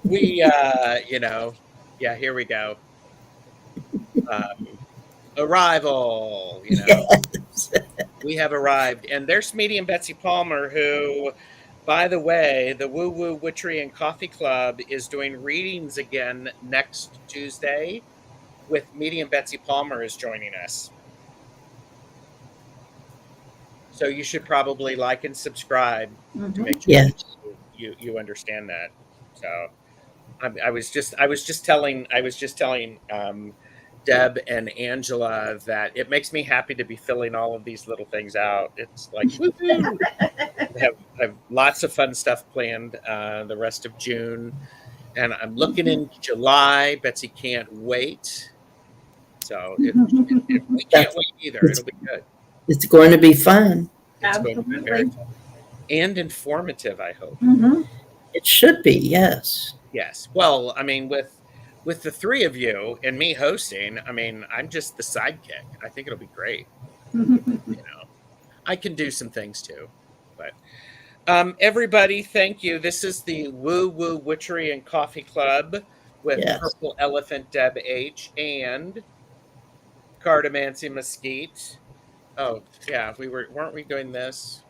We, here we go. Arrival, Yes. we have arrived. And there's Smeedy and Betsy Palmer, who, by the way, the Woo Woo Witchery and Coffee Club is doing readings again next Tuesday with Smeedy and Betsy Palmer is joining us. So you should probably like and subscribe to make sure Yes. you understand that. So I was just telling Deb and Angela that it makes me happy to be filling all of these little things out. It's like woohoo! I have lots of fun stuff planned the rest of June, and I'm looking in July. Betsy can't wait. So we can't wait either. It'll be good. It's going to be fun. It's going to be very fun and informative, I hope. It should be, yes. Yes. Well, I mean, with the three of you and me hosting, I mean, I'm just the sidekick. I think it'll be great. I can do some things too. But everybody, thank you. This is the Woo Woo Witchery and Coffee Club with Purple Elephant Deb H and Cardamancy Mesquite. Oh, yeah, weren't we doing this?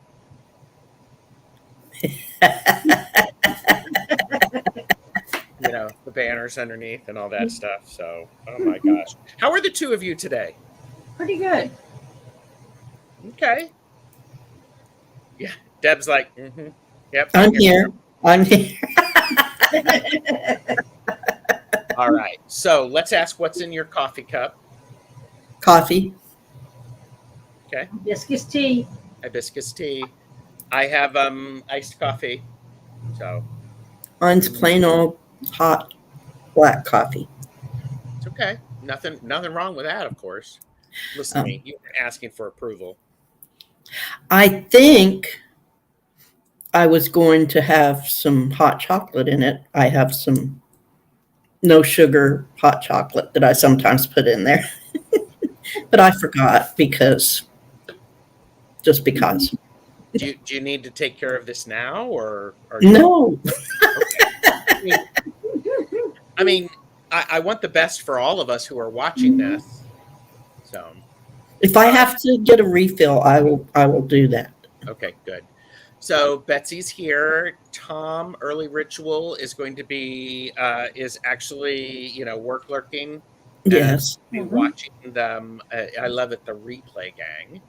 The banners underneath and all that stuff. So, oh my gosh. How are the two of you today? Pretty good. Okay. Yeah. Deb's like, yep. I'm here. I'm here. All right. So let's ask what's in your coffee cup. Coffee. Okay. Hibiscus tea. Hibiscus tea. I have iced coffee. So mine's plain old hot black coffee. It's okay. Nothing wrong with that, of course. Listen to me. You were asking for approval. I think I was going to have some hot chocolate in it. I have some no sugar hot chocolate that I sometimes put in there. But I forgot because. Do you need to take care of this now or no? Okay. I mean, I want the best for all of us who are watching this. So, if I have to get a refill, I will do that. Okay, good. So Betsy's here. Tom, Early Ritual is going to be is actually work lurking. Yes, be watching them. I love it. The replay gang.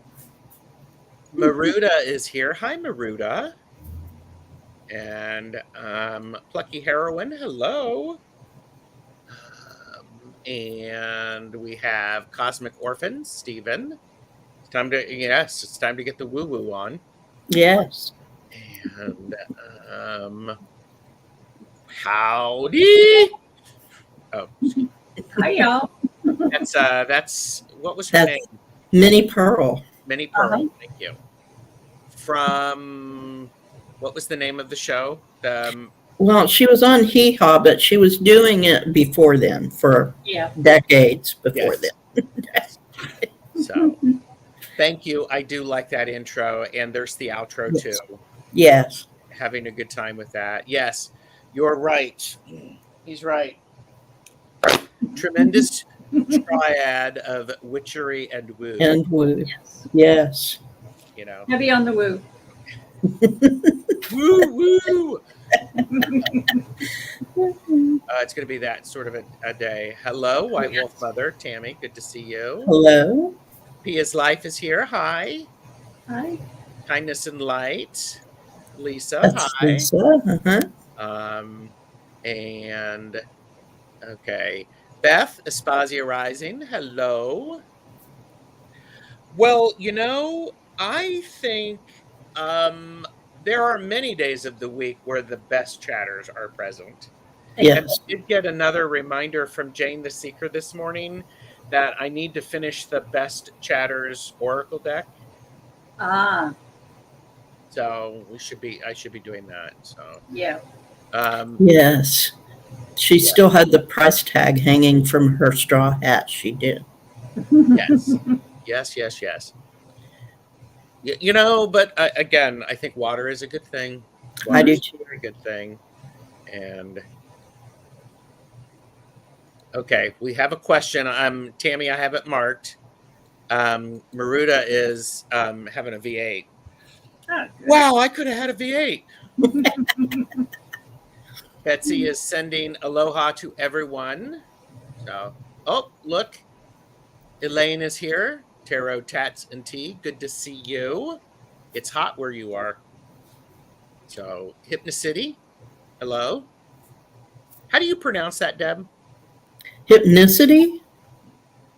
Maruda is here. Hi, Maruda. And Plucky Heroine, hello. And we have Cosmic Orphan, Stephen. It's time to get the woo-woo on. Yes. And howdy. Oh. Hi, y'all. That's what was her name? Minnie Pearl. Minnie Pearl, thank you. From what was the name of the show? Well, she was on Hee Haw, but she was doing it before then, for decades before then. So, thank you. I do like that intro, and there's the outro too. Yes. Having a good time with that. Yes, you're right. He's right. Tremendous triad of witchery and woo. And woo. Yes. Heavy on the woo. Woo woo. It's going to be that sort of a day. Hello, White Wolf Mother. Tammy, good to see you. Hello. Pia's Life is here. Hi. Hi. Kindness and Light. Lisa. That's hi. Lisa. And okay. Beth, Aspasia Rising. Hello. Well, I think there are many days of the week where the best chatters are present. Yes. And I did get another reminder from Jane the Seeker this morning that I need to finish the Best Chatters Oracle deck. So I should be doing that. So yeah. Yes. She still had the price tag hanging from her straw hat. She did. Yes. But again, I think water is a good thing. I do too. A very good thing, and Okay, we have a question. Tammy, I have it marked. Maruda is having a V8. Oh, good. Wow, I could have had a V8. Betsy is sending aloha to everyone. So, oh, look. Elaine is here. Tarot, Tats, and Tea. Good to see you. It's hot where you are. So, Hypnocity. Hello. How do you pronounce that, Deb? Hypnicity?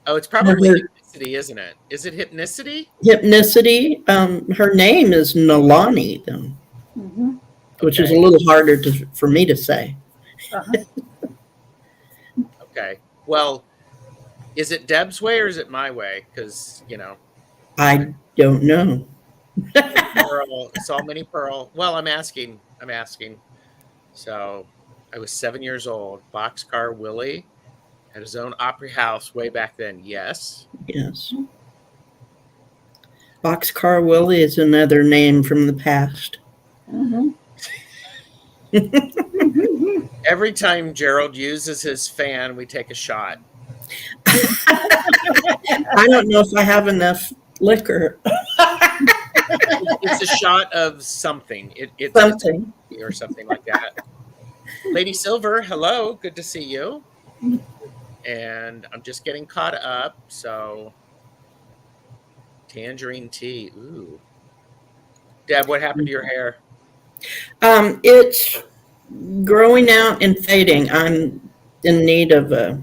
Oh, it's probably Her Hypnicity, isn't it? Is it Hypnicity? Hypnicity. Her name is Nalani, though, Mhm. which is a Okay. little harder for me to say. Uh-huh. Okay. Well, is it Deb's way or is it my way? Because, I don't know. Pearl, Saw Mini Pearl. Well, I'm asking. So, I was 7 years old. Boxcar Willie had his own opera house way back then. Yes. Yes. Boxcar Willie is another name from the past. Mhm. Every time Gerald uses his fan, we take a shot. I don't know if I have enough liquor. It's a shot of something. It's Something. or something like that. Lady Silver, hello. Good to see you. And I'm just getting caught up. So, tangerine tea. Ooh. Deb, what happened to your hair? It's growing out and fading. I'm in need of a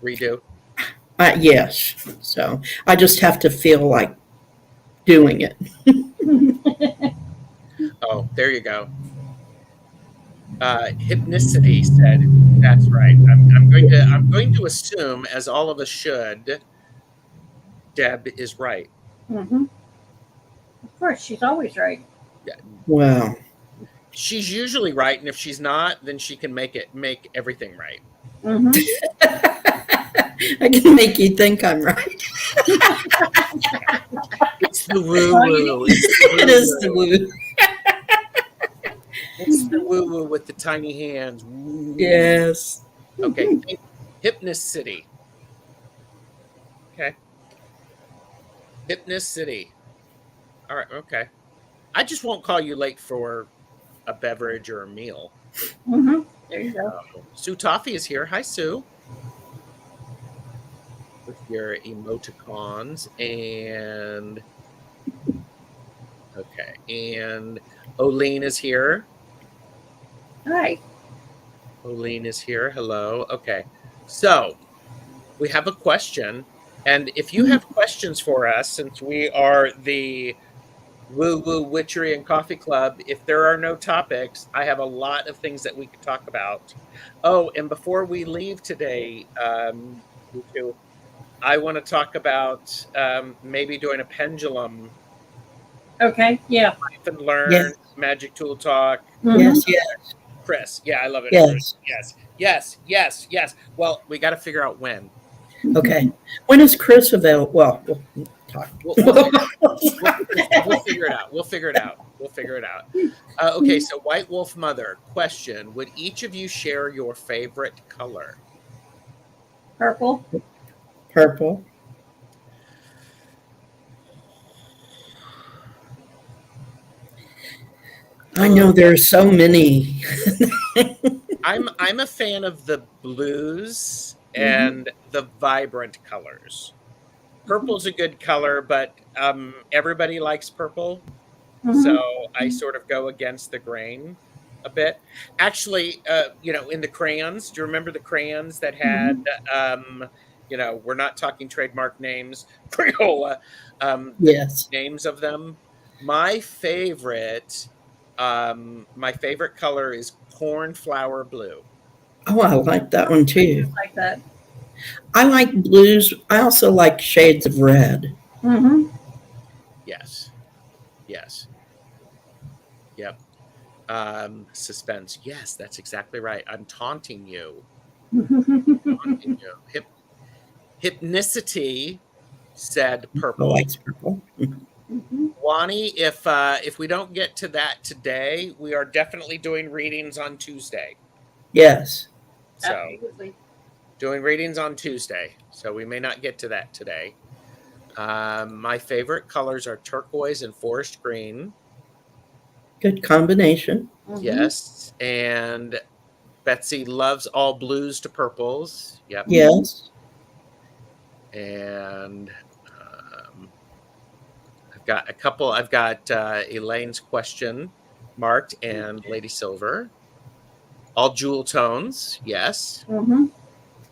Redo. yes. So I just have to feel like doing it. Oh, there you go. Hypnicity said that's right. I'm going to assume, as all of us should, Deb is right. Mhm. Of course, she's always right. Wow. She's usually right, and if she's not, then she can make everything right. Mhm. I can make you think I'm right. It's the woo-woo. It is the woo. It's the woo-woo with the tiny hands. Woo. Yes. Okay. Hypnicity. Okay. Hypnicity. All right. Okay. I just won't call you late for a beverage or a meal. Mhm. There you go. Sue Toffee is here. Hi, Sue. With your emoticons and okay, and Oline is here. Hi. Oline is here. Hello. Okay, so we have a question, and if you have questions for us, since we are the Woo Woo Witchery and Coffee Club, if there are no topics, I have a lot of things that we could talk about. Oh, and before we leave today, you two, I want to talk about maybe doing a pendulum. Okay. Yeah. Life and Learn, Yes. Magic Tool Talk. Mhm. Yes. Yes. Chris. Yeah, I love it. Yes. Yes. Well, we got to figure out when. Okay. When is Chris available? Well, we'll talk. We'll figure it out. We'll figure it out. Okay, so White Wolf Mother, question. Would each of you share your favorite color? Purple. Purple. I know there are so many. I'm a fan of the blues and the vibrant colors. Purple's a good color, but everybody likes purple. Mhm. So I sort of go against the grain a bit. Actually, in the crayons, do you remember the crayons that had, we're not talking trademark names, Crayola, Yes. names of them. My favorite color is cornflower blue. Oh, I like that one too. Like that. I like blues. I also like shades of red. Mhm. Yes. Yep. Suspense. Yes, that's exactly right. I'm taunting you. Hypnicity said I purple. like purple. Wani, if we don't get to that today, we are definitely doing readings on Tuesday. Yes. So Absolutely. doing readings on Tuesday, so we may not get to that today. My favorite colors are turquoise and forest green. Good combination. Mhm. Yes, and Betsy loves all blues to purples. Yep. Yes. And I've got a couple. I've got Elaine's question marked and Lady Silver. All jewel tones. Yes. Mhm.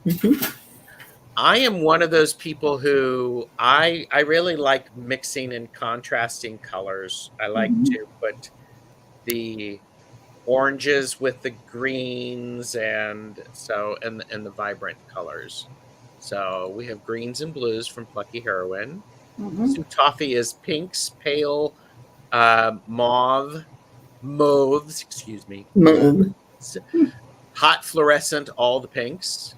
Mhm. I am one of those people who I really like mixing and contrasting colors. I like Mhm. to put the oranges with the greens and the vibrant colors. So we have greens and blues from Plucky Heroine. Mhm. Sue Toffee is pinks, pale mauves, excuse me, Mauve. hot fluorescent, all the pinks.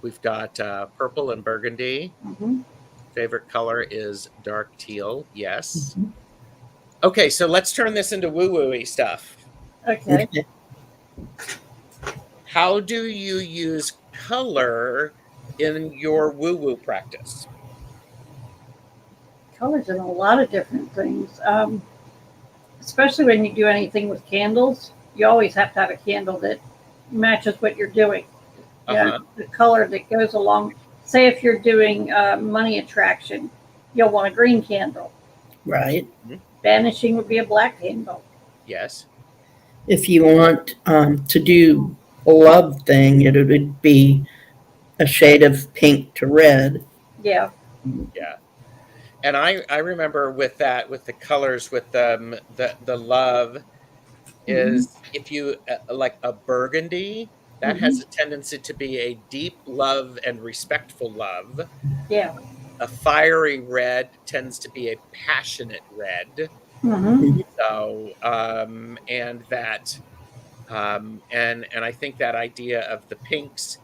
We've got purple and burgundy. Mhm. Favorite color is dark teal. Yes. Mhm. Okay, so let's turn this into woo-woo-y stuff. Okay. Okay. How do you use color in your woo-woo practice? Colors in a lot of different things. Especially when you do anything with candles, you always have to have a candle that matches what you're doing. Yeah, Uh-huh. the color that goes along. Say if you're doing money attraction, you'll want a green candle. Right. Vanishing would be a black candle. Yes. If you want to do a love thing, it would be a shade of pink to red. Yeah. Yeah. And I remember with that, with the colors, with the love Mhm. is if you like a burgundy, that has Mhm. a tendency to be a deep love and respectful love. Yeah. A fiery red tends to be a passionate red. Mhm. So and that and I think that idea of the pinks,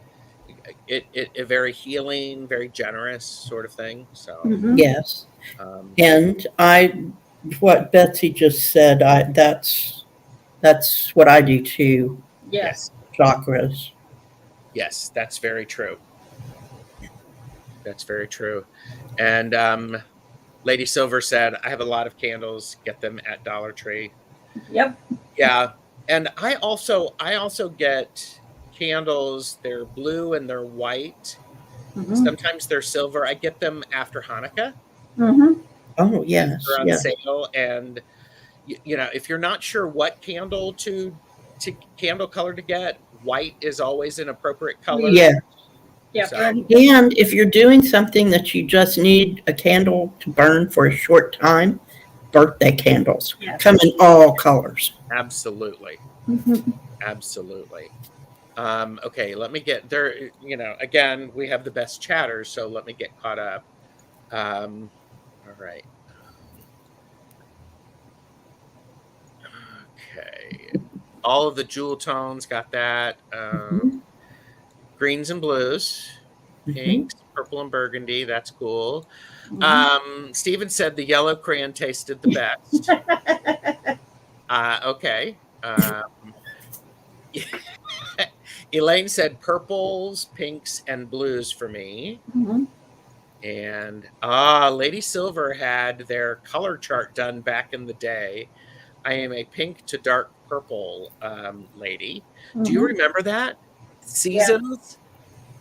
it a very healing, very generous sort of thing. So Mhm. Yes. um, And what Betsy just said, that's what I do too. Yes. yes, Chakras. yes, that's very true. That's very true. And Lady Silver said, I have a lot of candles, get them at Dollar Tree. Yep. Yeah. And I also get candles, they're blue and they're white. Mhm. Sometimes they're silver. I get them after Hanukkah. Mhm. Oh, They're yes. on Yeah. sale. And if you're not sure what candle to candle color to get, white is always an appropriate color. Yeah. Yeah. So And if you're doing something that you just need a candle to burn for a short time, birthday candles Yes. come in all colors. absolutely. Mhm. Absolutely. Okay, let me get there. Again, we have the best chatters, so let me get caught up. All right. Okay. All of the jewel tones got that. Mhm. Greens and blues, Mhm. pinks, purple and burgundy. That's cool. Mhm. Steven said the yellow crayon tasted the best. Okay. Elaine said purples, pinks, and blues for me. Mhm. And Lady Silver had their color chart done back in the day. I am a pink to dark purple lady. Do you Mhm. remember that? Yeah. Seasons?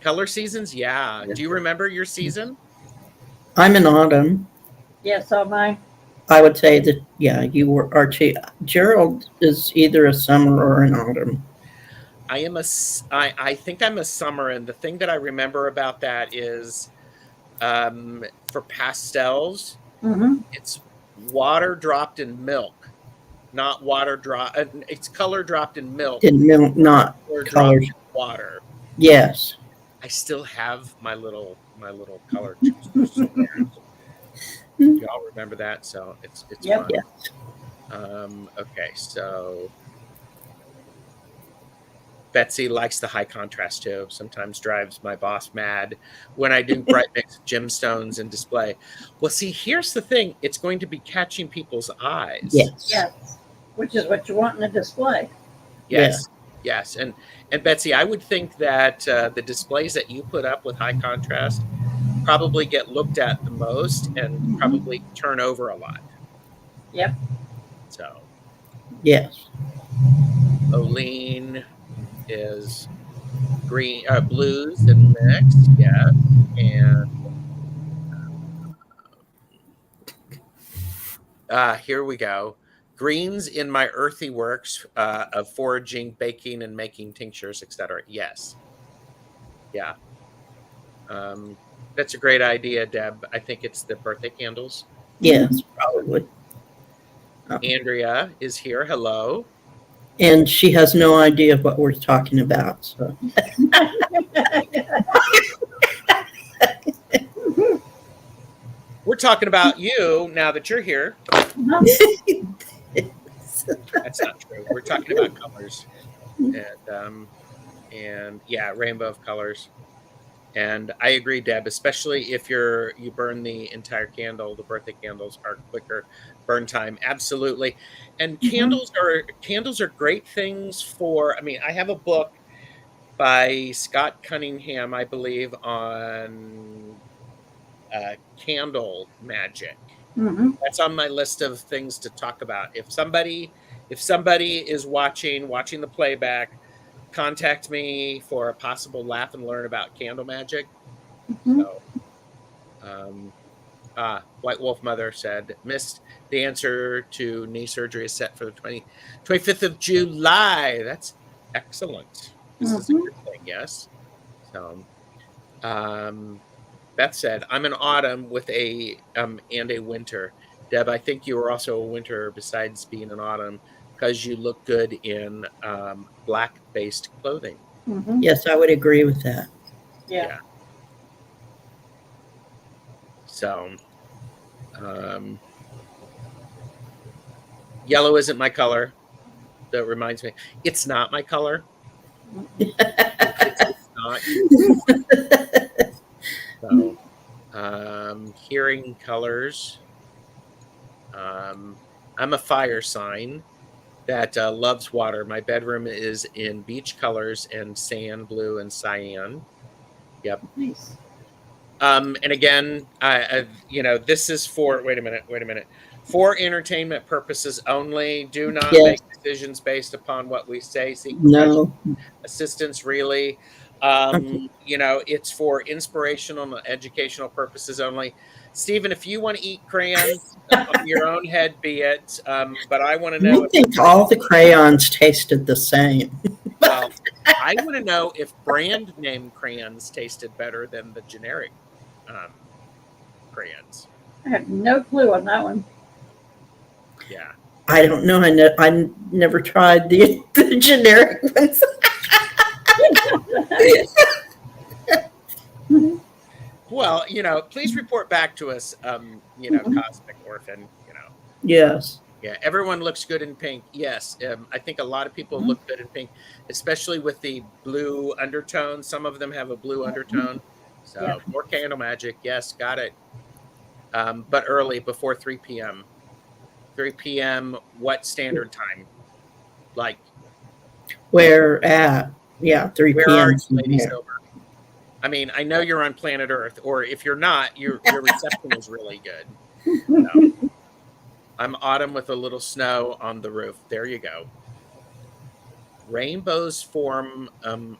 Color seasons? Yeah. Do you remember your season? I'm in autumn. Yes. So mine. I would say that, yeah, are too. Gerald is either a summer or an autumn. I think I'm a summer, and the thing that I remember about that is for pastels, Mhm. it's water dropped in milk, not water drop. It's color dropped in milk, Didn't milk, not color dropped colors. in water. Yes. I still have my little color choosers somewhere. Y'all remember that? So it's Yep. fun. Yeah. Okay, so Betsy likes the high contrast too. Sometimes drives my boss mad when I do bright mix of gemstones and display. Well, see, here's the thing: it's going to be catching people's eyes. Yes. Yes. Which is what you want in a display. Yeah. Yes. Yes, and Betsy, I would think that the displays that you put up with high contrast probably get looked at the most and Mhm. probably turn over a lot. Yep. So Yes. Oline is green, blues and mix, yes, and here we go. Greens in my earthy works of foraging, baking, and making tinctures, etc. Yes, yeah, um, that's a great idea, Deb. I think it's the birthday candles. Yes, probably. Andrea is here. Hello. And she has no idea what we're talking about. So We're talking about you now that you're here. That's not true. We're talking about colors and yeah, rainbow of colors. And I agree, Deb, especially if you burn the entire candle, the birthday candles are quicker burn time. Absolutely. And Mhm. candles are great things for, I mean, I have a book by Scott Cunningham, I believe, on candle magic. Mhm. That's on my list of things to talk about. If somebody is watching the playback, contact me for a possible laugh and learn about candle magic. Mhm. So White Wolf Mother said, missed the answer to knee surgery is set for the 25th of July. That's excellent. This is a Mhm. good thing, yes. So Beth said, I'm an autumn with and a winter. Deb, I think you are also a winter besides being an autumn because you look good in black based clothing. Mhm. yes, I would agree with that. Yeah. Yeah. So um, yellow isn't my color. That reminds me, it's not my color. It's not. So hearing colors. I'm a fire sign that loves water. My bedroom is in beach colors and sand blue and cyan. Yep. Nice. And again, this is for, wait a minute, for entertainment purposes only. Do not Yes. make decisions based upon what we say. Seek professional No. assistance, really. Okay. It's for inspirational and educational purposes only. Stephen, if you want to eat crayons on your own head, be it. But I want to know I if think all the crayons tasted the same. well, I want to know if brand name crayons tasted better than the generic um, crayons. I have no clue on that one. Yeah. I don't know. I never tried the generic ones. Well, please report back to us, Mhm. Cosmic Orphan. Yes. Yeah, everyone looks good in pink. Yes, I think a lot of people Mhm. look good in pink, especially with the blue undertone. Some of them have a blue undertone. Yep. So more candle magic. Yes, got it. But early, before 3 p.m. 3 p.m. What standard time? Like, Where at? Yeah, 3 where are p.m. you, Lady Silver? I mean, I know you're on planet Earth, or if you're not, your reception is really good. So, I'm autumn with a little snow on the roof. There you go. Rainbows form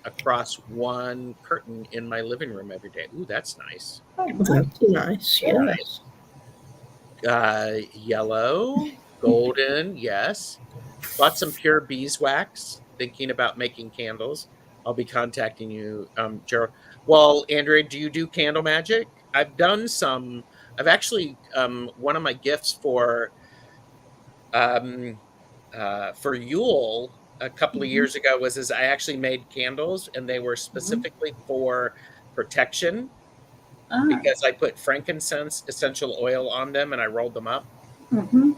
across one curtain in my living room every day. Ooh, that's nice. Oh, nice. That's nice. All right. Yes. Yellow, golden, yes. Bought some pure beeswax, thinking about making candles. I'll be contacting you, Gerald. Well, Andrea, do you do candle magic? I've done some. I've actually, one of my gifts um, for Yule a couple of Mhm. years ago was I actually made candles and they were Mhm. specifically for protection Ah. because I put frankincense essential oil on them and I rolled them up. Mhm.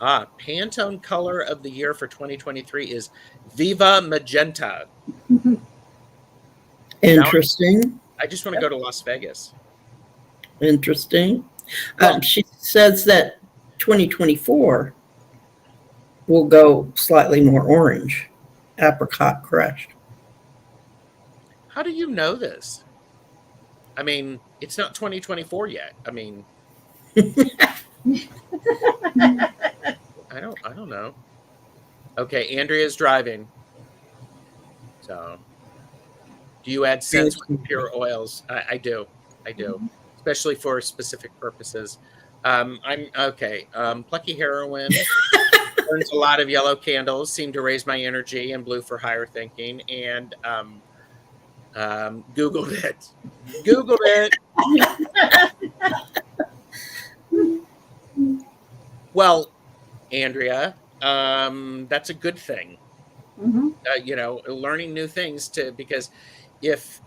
Pantone color of the year for 2023 is Viva Magenta. Mhm. Now Interesting. I just want to go to Las Vegas. Interesting. Well, She says that 2024 will go slightly more orange apricot crushed. How do you know this? I mean, it's not 2024 yet. I mean, I don't know. Okay, Andrea's driving. So, do you add scents with pure oils? I do. I do, especially for specific purposes. I'm okay. Plucky heroine burns a lot of yellow candles, seem to raise my energy, and blue for higher thinking. And Googled it. Googled it. Well, Andrea, that's a good thing. Mhm. Learning new things because if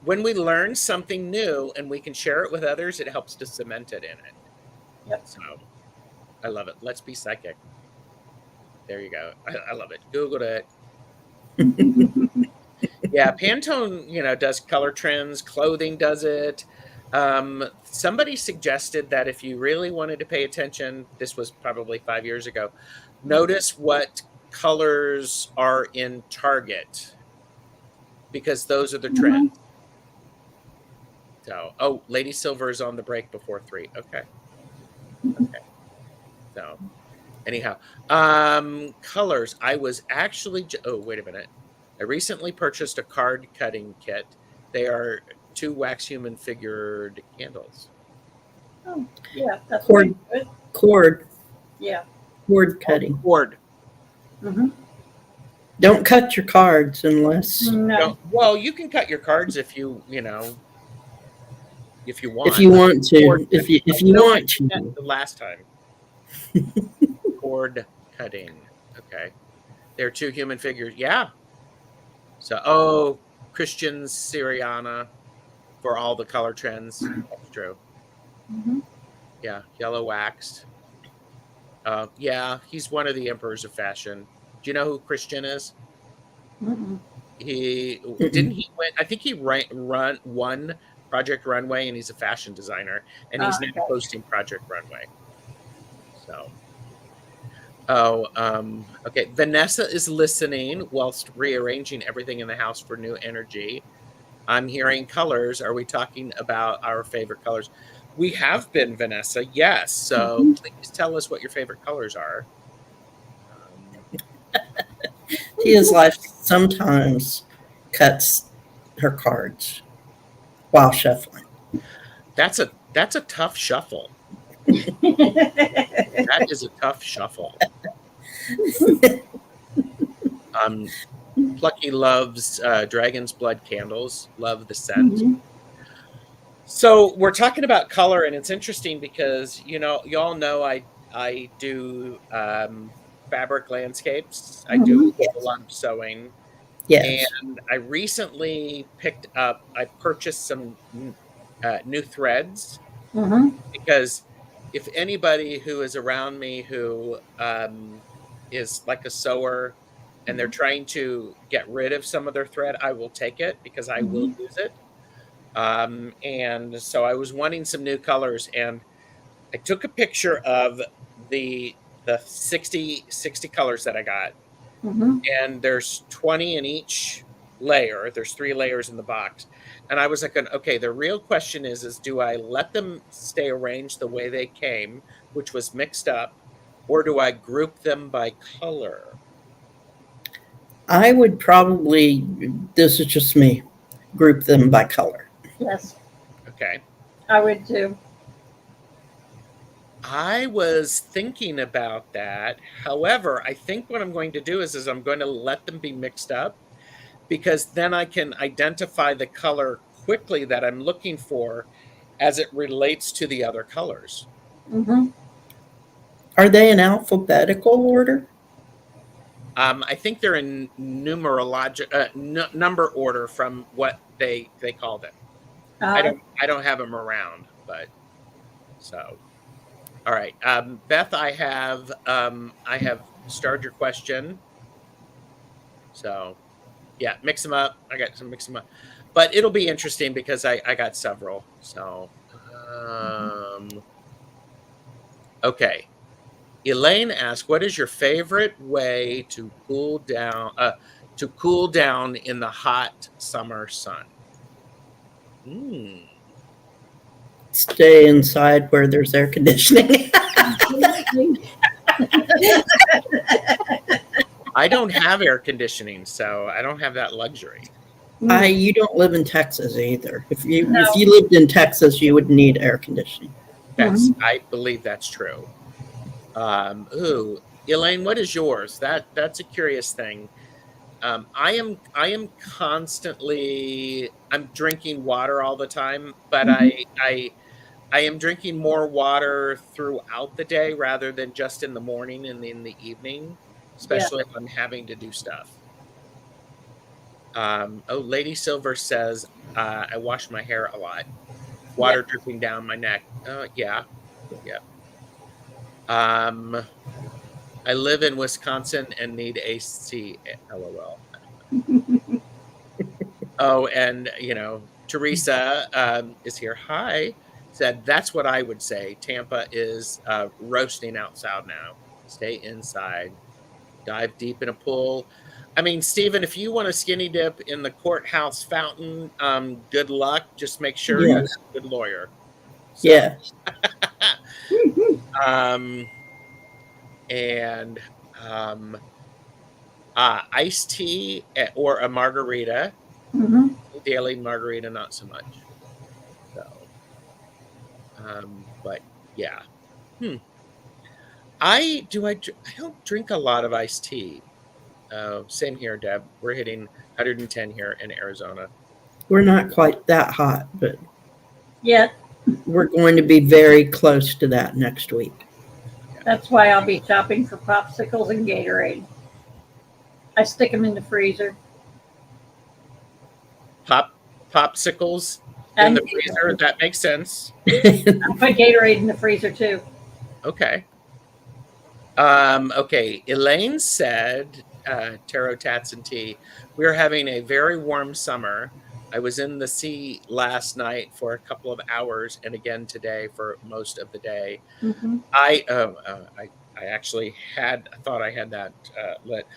when we learn something new and we can share it with others, it helps to cement it in it. Yep. So I love it. Let's be psychic. There you go. I love it. Googled it. Yeah, Pantone, does color trends. Clothing does it. Somebody suggested that if you really wanted to pay attention, this was probably 5 years ago, notice what colors are in Target because those are the trends. So, Lady Silver is on the break before 3. Okay. So, anyhow, colors. I was actually. Wait a minute. I recently purchased a card cutting kit. They are 2 wax human figured candles. Oh, yeah, that's Cord. good. Cord Yeah. cutting. Cord. Mm-hmm. Don't cut your cards unless No. Well, you can cut your cards if you want. if you want to. Cord If you cutting. want I to. meant the last time. Cord cutting. Okay. They're 2 human figures. Yeah. So, Christian Siriana for all the color trends. That's true. Mm-hmm. Yeah, yellow waxed. Yeah, he's one of the emperors of fashion. Do you know who Christian is? Mm-mm. He didn't he win. I think he won Project Runway, and he's a fashion designer, and he's now Okay. hosting Project Runway. So, okay. Vanessa is listening whilst rearranging everything in the house for new energy. I'm hearing colors. Are we talking about our favorite colors? We have been, Vanessa. Yes. So please tell us what your favorite colors are. Tia's life sometimes cuts her cards while shuffling. That's a tough shuffle. That is a tough shuffle. Plucky loves Dragon's Blood candles. Love the scent. Mhm. So we're talking about color, and it's interesting because y'all know I do fabric landscapes. I do a lot of sewing, Yes. and I recently I purchased some new threads Mhm. because if anybody who is around me who is like a sewer and they're trying to get rid of some of their thread, I will take it because I will use it. And so I was wanting some new colors, and I took a picture of the 60 colors that I got, Mhm. and there's 20 in each layer. There's 3 layers in the box. And I was like, okay, the real question is do I let them stay arranged the way they came, which was mixed up, or do I group them by color? I would probably, this is just me, group them by color. Yes, Okay. I would too. I was thinking about that. However, I think what I'm going to do is I'm going to let them be mixed up because then I can identify the color quickly that I'm looking for as it relates to the other colors. Mhm. Are they in alphabetical order? I think they're in numerologic number order from what they call them. I don't have them around, but so. All right, Beth, I have starred your question. So, yeah, mix them up. I got some mix them up, but it'll be interesting because I got several. So, okay. Elaine asked, "What is your favorite way to cool down? to cool down in the hot summer sun? Stay inside where there's air conditioning. I don't have air conditioning, so I don't have that luxury. You don't live in Texas either. If you No. lived in Texas, you would need air conditioning. I believe that's true. Elaine, what is yours? That's a curious thing. I am constantly, I'm drinking water all the time, but I am drinking more water throughout the day rather than just in the morning and in the evening, especially if I'm having to do stuff. Lady Silver says, I wash my hair a lot. Water dripping down my neck. Yeah. I live in Wisconsin and need AC. LOL. And Teresa is here. Hi. Said that's what I would say. Tampa is roasting outside now. Stay inside. Dive deep in a pool. I mean, Stephen, if you want a skinny dip in the courthouse fountain, good luck. Just make sure you have a good lawyer. So. Yeah. Iced tea or a margarita. Daily margarita, not so much. So, but yeah. I don't drink a lot of iced tea. Same here, Deb. We're hitting 110 here in Arizona. We're not quite that hot, but yet we're going to be very close to that next week. That's why I'll be shopping for popsicles and Gatorade. I stick them in the freezer. Popsicles in the freezer. That makes sense. I put Gatorade in the freezer too. Okay. Okay. Elaine said, Tarot Tats and Tea, we're having a very warm summer. I was in the sea last night for a couple of hours and again today for most of the day. I actually thought I had that lit.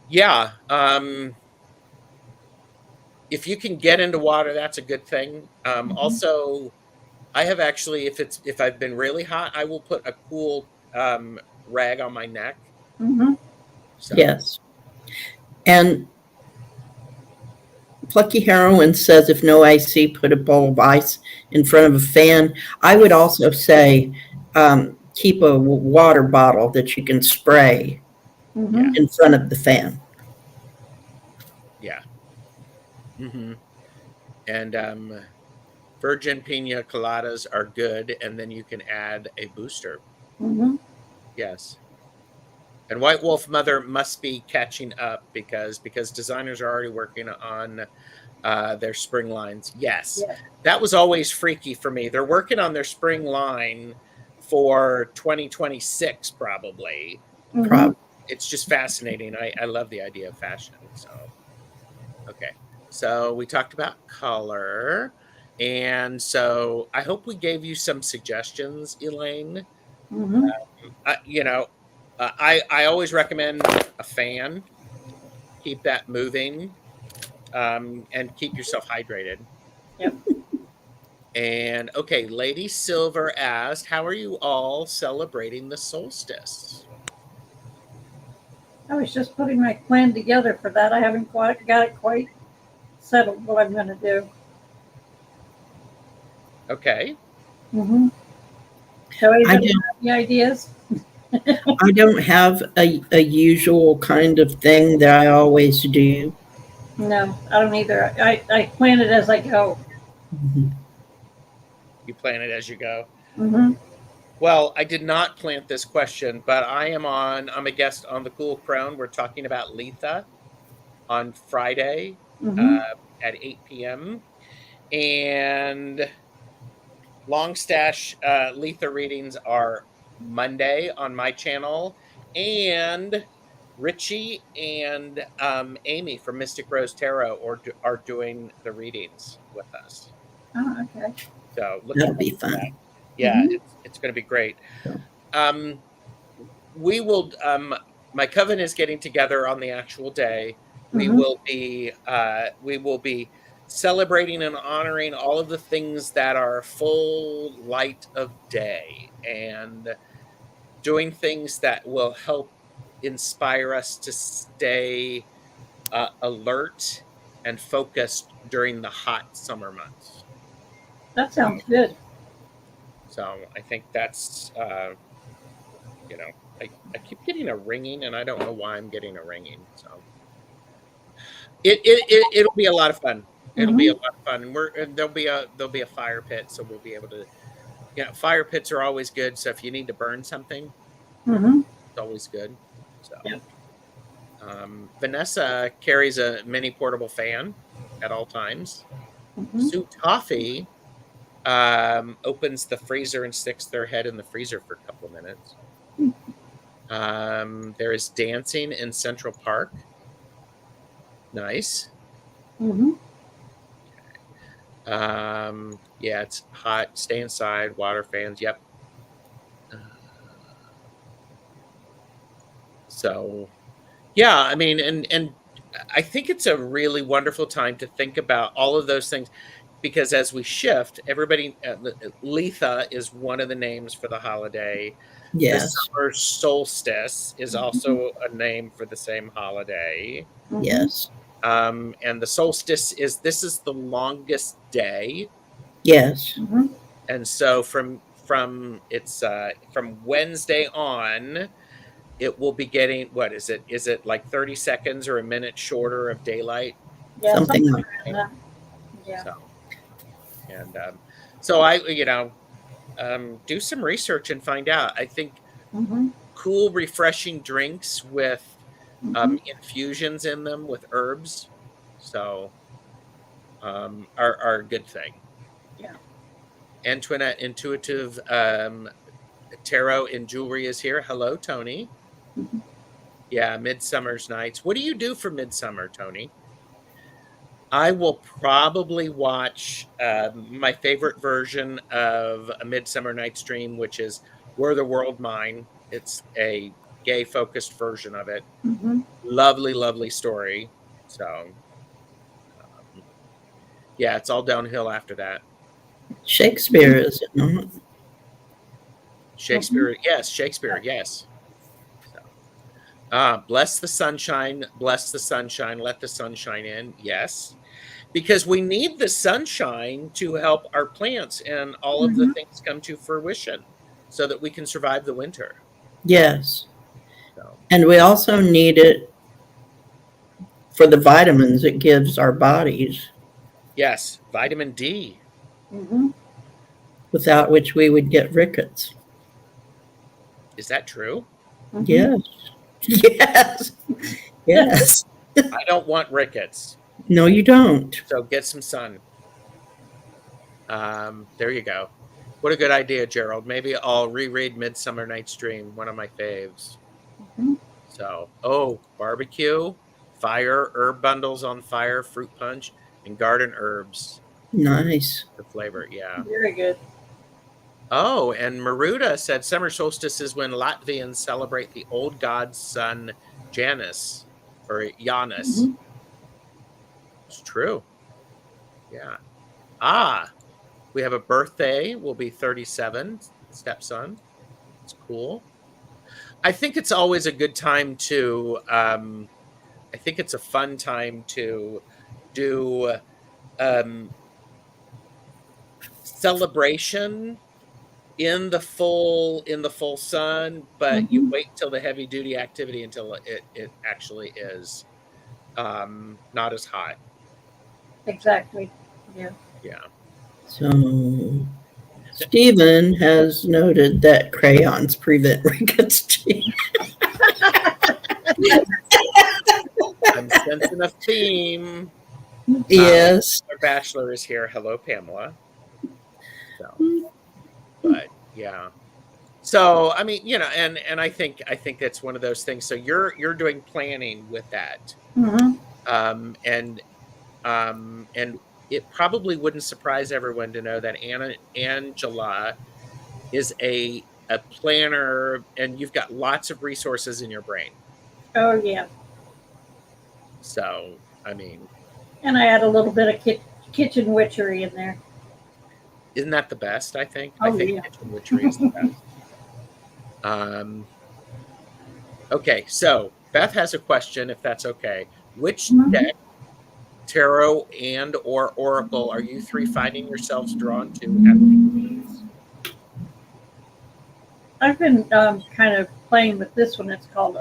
Yeah. If you can get into water, that's a good thing. Also, I have actually, if I've been really hot, I will put a cool rag on my neck. So. Yes. And Plucky Heroine says if no AC, put a bowl of ice in front of a fan. I would also say keep a water bottle that you can spray in front of the fan. Yeah. And virgin pina coladas are good, and then you can add a booster. Yes. And White Wolf Mother must be catching up because designers are already working on their spring lines. Yes. That was always freaky for me. They're working on their spring line for 2026 probably. It's just fascinating. I love the idea of fashion. So, okay. So we talked about color. And so I hope we gave you some suggestions, Elaine. I always recommend a fan. Keep that moving, and keep yourself hydrated. Yep. And okay, Lady Silver asked, "How are you all celebrating the solstice?" I was just putting my plan together for that. I haven't quite got it quite settled what I'm going to do. Okay. So you have any ideas? I don't have a usual kind of thing that I always do. No, I don't either. I plan it as I go. You plan it as you go. Well, I did not plant this question, but I'm a guest on the Cool Crone. We're talking about Letha on Friday at 8 p.m. And Longstash Letha readings are Monday on my channel, and Richie and Amy from Mystic Rose Tarot are doing the readings with us. Oh, okay. So that'll be fun. That. Yeah, it's going to be great. We will. My coven is getting together on the actual day, We Mhm. will be celebrating and honoring all of the things that are full light of day, and doing things that will help inspire us to stay alert and focused during the hot summer months. That sounds good. So I think that's, you know, I keep getting a ringing, and I don't know why I'm getting a ringing. So it'll be a lot of fun. It'll be a Mhm. lot of fun, and there'll be a fire pit, so we'll be able to. Yeah, fire pits are always good. So if you need to burn something, Mhm. it's always good. So Yep. Vanessa carries a mini portable fan at all times. Mhm. Sue Toffee opens the freezer and sticks their head in the freezer for a couple of minutes. There is dancing in Central Park. Nice. Mhm. Yeah, it's hot. Stay inside. Water fans. Yep. Uh, so, yeah, I mean, and I think it's a really wonderful time to think about all of those things, because as we shift, everybody, Letha is one of the names for the holiday. The Yes. summer solstice is Mhm. also a name for the same holiday. Mhm. Yes. And the solstice is the longest day. Yes. Mhm. And so from Wednesday on, it will be getting, what is it? Is it like 30 seconds or a minute shorter of daylight? Yeah, Something something like like that. Yeah. So, and so I, do some research and find out. I think Mhm. cool, refreshing drinks with Mhm. infusions in them with herbs, so are a good thing. Yeah. Antoinette Intuitive Tarot and Jewelry is here. Hello, Tony. Mhm. Yeah, Midsummer's Nights. What do you do for Midsummer, Tony? I will probably watch my favorite version of A Midsummer Night's Dream, which is Were the World Mine. It's a gay focused version of it. Mhm. Lovely, lovely story. So, yeah, it's all downhill after that. Shakespeare, is it not? Mhm. Shakespeare, yes, Shakespeare, yes. So, bless the sunshine, let the sunshine in. Yes, because we need the sunshine to help our plants and all of the Mhm. things come to fruition so that we can survive the winter. Yes. So, And we also need it for the vitamins it gives our bodies, yes, vitamin D. Mhm. without which we would get rickets. Is that true? Mhm. Yes. Yes. Yes. I don't want rickets. No, you don't. So get some sun. There you go. What a good idea, Gerald. Maybe I'll reread Midsummer Night's Dream, one of my faves. Mhm. So, barbecue, fire, herb bundles on fire, fruit punch, and garden herbs Nice. for flavor. Yeah. Very good. Oh, and Maruda said summer solstice is when Latvians celebrate the old god's son, Janus, or Janus. Mhm. It's true. Yeah. Ah, we have a birthday. Will be 37, stepson. It's cool. I think it's always a good time to, I think it's a fun time to do celebration in the full sun, but you Mhm. wait till the heavy duty activity until it actually is not as hot. Exactly. Yeah. Yeah. So Stephen has noted that crayons prevent rickets. I'm sensing a theme. Yes. Our bachelor is here. Hello, Pamela. So, but yeah. So I mean, and I think that's one of those things. So you're doing planning with that. Mhm. And and it probably wouldn't surprise everyone to know that Angela is a planner, and you've got lots of resources in your brain. Oh yeah. So, I mean, And I add a little bit of kitchen witchery in there. isn't that the best? I think. I Oh, think yeah. kitchen witchery is the best. Okay, so Beth has a question, if that's okay. Which Mhm. deck, tarot and or oracle, are you three finding yourselves drawn to at these? I've been kind of playing with this one. It's called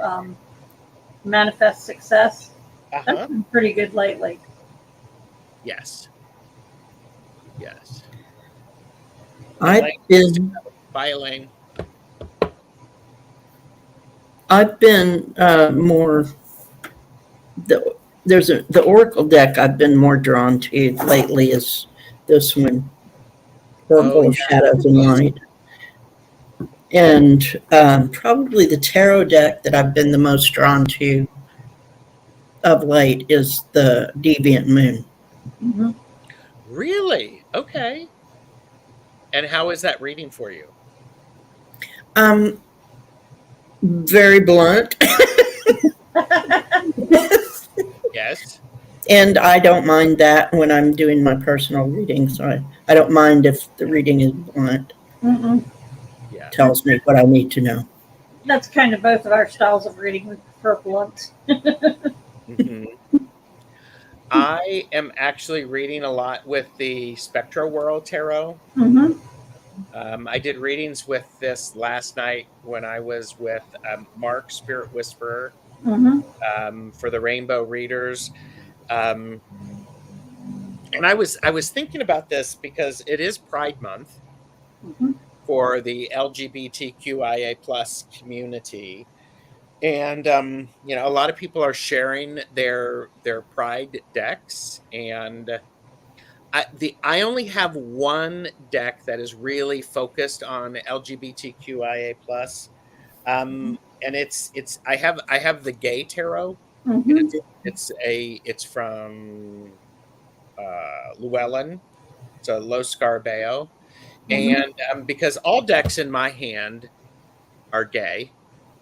Manifest Success. That's Uh-huh. been pretty good lately. Yes. Yes. I've Elaine, been bye, Elaine. more the Oracle deck I've been more drawn to lately is this one, Oh, Oracle of yeah. Shadows and Light. And probably the tarot deck that I've been the most drawn to of late is the Deviant Moon. Mm-hmm. Really? Okay. And how is that reading for you? Very blunt. Yes. And I don't mind that when I'm doing my personal reading. So I don't mind if the reading is blunt. Mm-mm. Yeah. Tells me what I need to know. That's kind of both of our styles of reading. We prefer blunt. Mm-hmm. I am actually reading a lot with the Spectro World Tarot. Mm-hmm. I did readings with this last night when I was with Mark, Spirit Whisperer, for the Rainbow Readers. Um, and I was thinking about this because it is Pride Month Mm-hmm. for the LGBTQIA plus community. And a lot of people are sharing their Pride decks, and I only have one deck that is really focused on LGBTQIA plus, and it's I have the Gay Tarot. Mm-hmm. It's from Llewellyn, so Los Scarbeo, Mm-hmm. and because all decks in my hand are gay,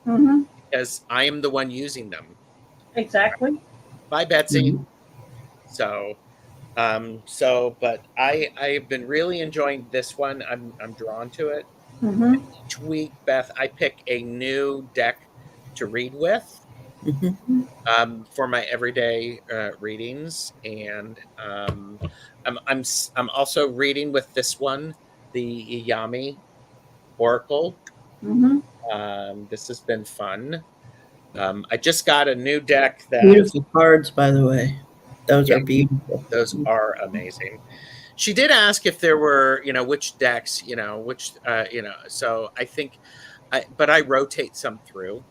Mm-hmm. because I am the one using them. Exactly. Bye, Betsy. Mhm. But I've been really enjoying this one. I'm drawn to it. Mm-hmm. Each week, Beth, I pick a new deck to read with, Mhm. for my everyday readings, and I'm also reading with this one, the Iyami Oracle. Mm-hmm. This has been fun. I just got a new deck that, Beautiful cards, by the way. Those yeah, are beautiful. those are amazing. She did ask if there were, which decks, so I think, but I rotate some through.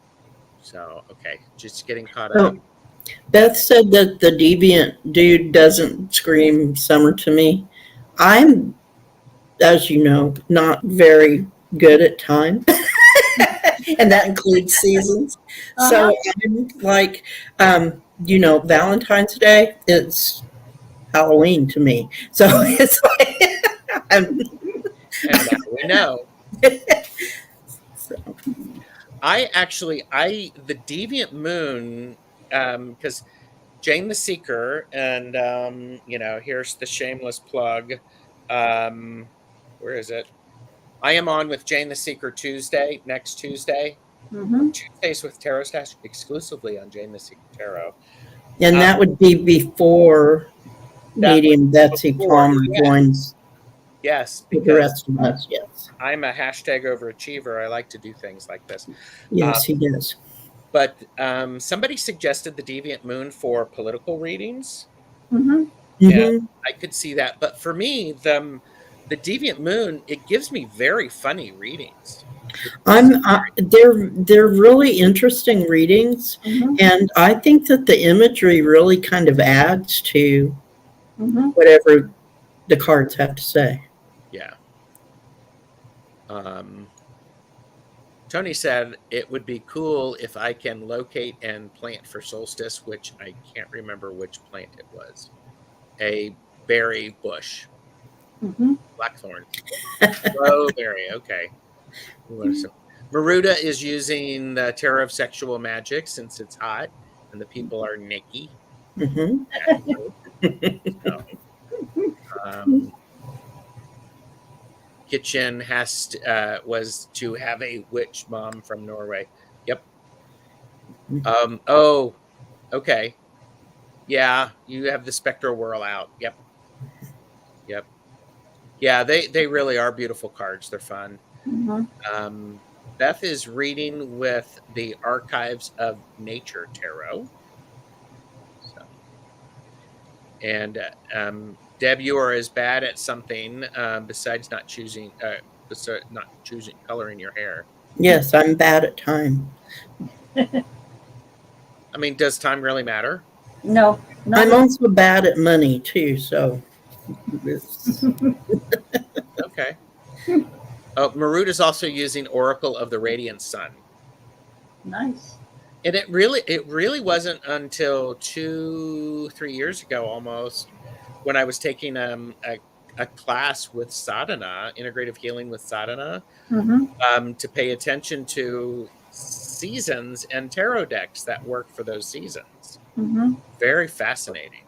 So, okay, just getting caught up. Oh, Beth said that the Deviant dude doesn't scream summer to me. I'm, as you know, not very good at time, and that includes seasons. Uh-huh. So I'm like, Valentine's Day is Halloween to me. So it's like, And now we know. so, The Deviant Moon, because Jane the Seeker, and here's the shameless plug. Um, where is it? I am on with Jane the Seeker next Tuesday. Mm-hmm. Tuesdays with Tarot Stash exclusively on Jane the Seeker Tarot. and Um, that would be before that was medium Betsy before, Palmer yes, joins yes, with the because rest of us. Yes. I'm a hashtag overachiever. I like to do things like this. Yes, he does. But somebody suggested the Deviant Moon for political readings, Mm-hmm. and Hmm. I could see that. But for me, the Deviant Moon, it gives me very funny readings. It's They're really interesting readings, Mm-hmm. and I think that the imagery really kind of adds to Mm-hmm. whatever the cards have to say. yeah. Um, Tony said it would be cool if I can locate and plant for solstice, which I can't remember which plant it was. A berry bush, Mm-hmm. blackthorn, berry. Okay. Maruda is using the Terror of Sexual Magic since it's hot and the people are Nikki. Mhm. So, um, Kitchen was to have a witch mom from Norway. Yep. Oh, okay. Yeah, you have the spectral whirl out. Yep. Yep. Yeah, they really are beautiful cards. They're fun. Mhm. Beth is reading with the Archives of Nature Tarot. So, and Deb, you are as bad at something besides not choosing coloring your hair. Yes, I'm bad at time. I mean, does time really matter? No, I'm not also bad at money too, so Okay. Oh, Marut is also using Oracle of the Radiant Sun. nice. And it really wasn't until 2-3 years ago almost when I was taking a class with sadhana, integrative healing with sadhana, Hmm. to pay attention to seasons and tarot decks that work for those seasons. Hmm. Very fascinating.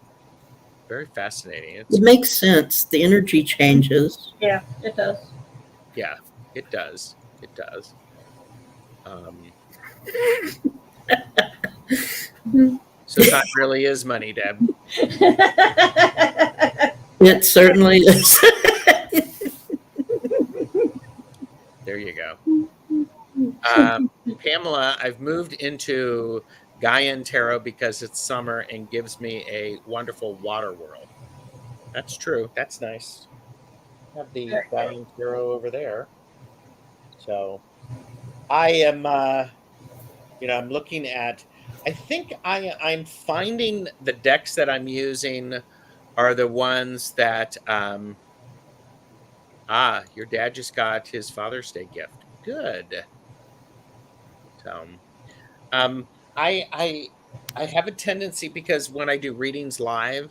Very fascinating. it It's makes sense. The energy changes. Yeah, it does. Yeah, it does. It does. Um, so time really is money, Deb. It certainly is. There you go. Pamela, I've moved into Gaian Tarot because it's summer and gives me a wonderful water world. That's true. That's nice. Have the Gaian Tarot over there. So I am, I'm looking at. I think I'm finding the decks that I'm using are the ones that. Your dad just got his Father's Day gift. Good. So, um, I have a tendency because when I do readings live,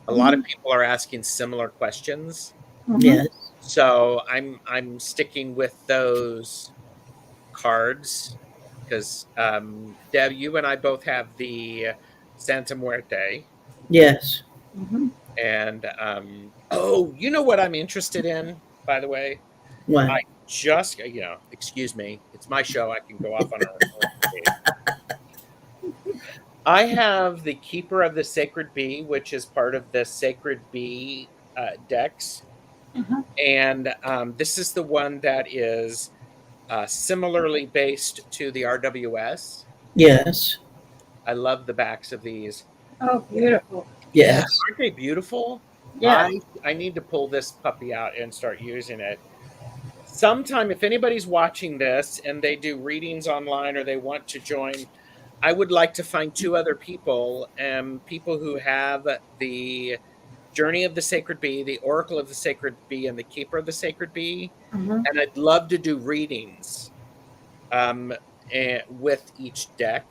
a lot of people are asking similar questions. Mhm. Yes. So I'm sticking with those cards because Deb, you and I both have the Santa Muerte, Yes. Mhm. and oh, you know what I'm interested in, by the way. I What? just excuse me, it's my show. I can go off on a. I have the Keeper of the Sacred Bee, which is part of the Sacred Bee decks. Mhm. And this is the one that is similarly based to the RWS. Yes. I love the backs of these. Oh, beautiful. Yeah, Yes. aren't they beautiful? Yeah. I need to pull this puppy out and start using it. Sometime, if anybody's watching this and they do readings online or they want to join, I would like to find two other people, people who have the Journey of the Sacred Bee, the Oracle of the Sacred Bee, and the Keeper of the Sacred Bee. Mhm. And I'd love to do readings with each deck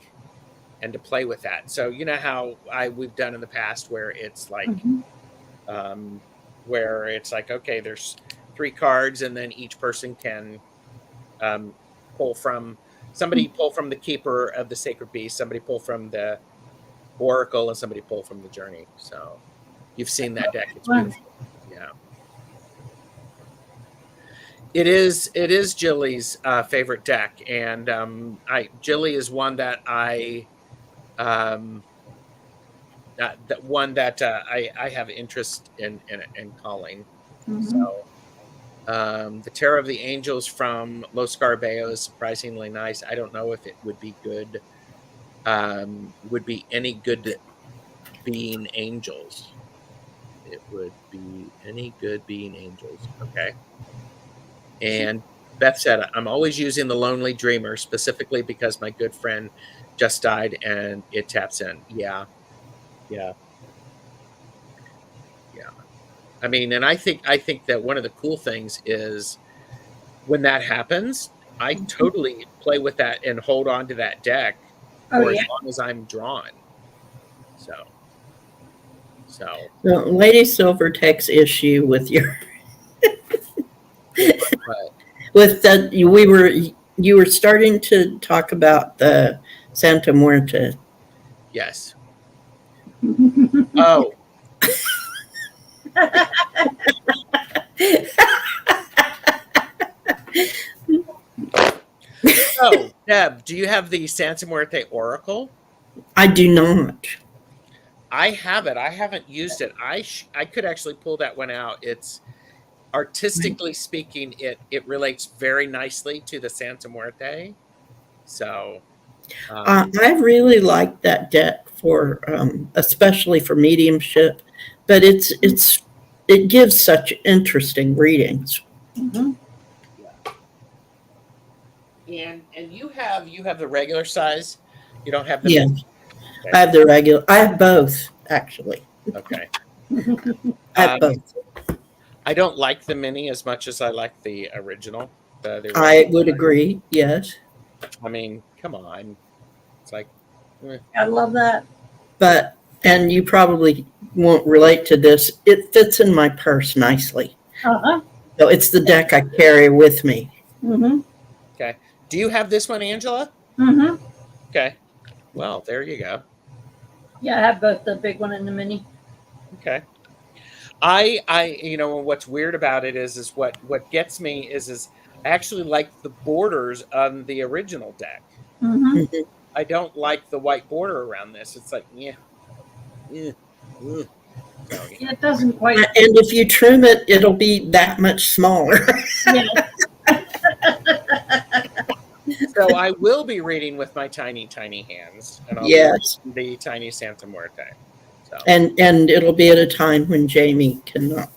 and to play with that. So you know how we've done in the past Mhm. um, where it's like, okay, there's 3 cards, and then each person can um, pull from somebody pull from the Keeper of the Sacred Bee, somebody pull from the Oracle, and somebody pull from the Journey. So you've seen that deck; it's Fun. beautiful. Yeah, it is Jilly's favorite deck, and Jilly is one that um, that one that I have interest in calling. So Mhm. the Terror of the Angels from Los Scarabeo is surprisingly nice. I don't know if it would be good, would be any good being angels. It would be any good being angels. Okay. And Beth said, I'm always using the Lonely Dreamer specifically because my good friend just died and it taps in. Yeah. Yeah. Yeah. I mean, and I think that one of the cool things is when that happens, I totally play with that and hold on to that deck Oh, for as yeah. long as I'm drawn. So, so So Lady Silver takes issue with your but with that. You were starting to talk about the Santa Muerte. yes, Oh, oh, Deb, do you have the Santa Muerte Oracle? I do not. I have it. I haven't used it. I could actually pull that one out. It's artistically speaking, it relates very nicely to the Santa Muerte. So, I really like that deck for, especially for mediumship, but it gives such interesting readings. Mhm. and you have the regular size. You don't have the Yeah, mini? I have the regular. I have both actually. Okay. I have both. I don't like the mini as much as I like the original. The I original. would agree. Yes, I mean, come on. It's like, I love that. but and you probably won't relate to this. It fits in my purse nicely. Uh-huh. So it's the deck I carry with me. Mm-hmm. okay. Do you have this one, Angela? Mm-hmm. Okay. Well, there you go. Yeah, I have both the big one and the mini. Okay. you know, what's weird about it is what gets me is I actually like the borders on the original deck. Mm-hmm. Mhm. I don't like the white border around this. It's like, yeah, yeah, yeah. So, yeah. Yeah, it doesn't quite. And if you trim it, it'll be that much smaller. Yeah. So I will be reading with my tiny, tiny hands, and I'll Yes, be reading the tiny Santa Muerte. So and it'll be at a time when Jamie cannot.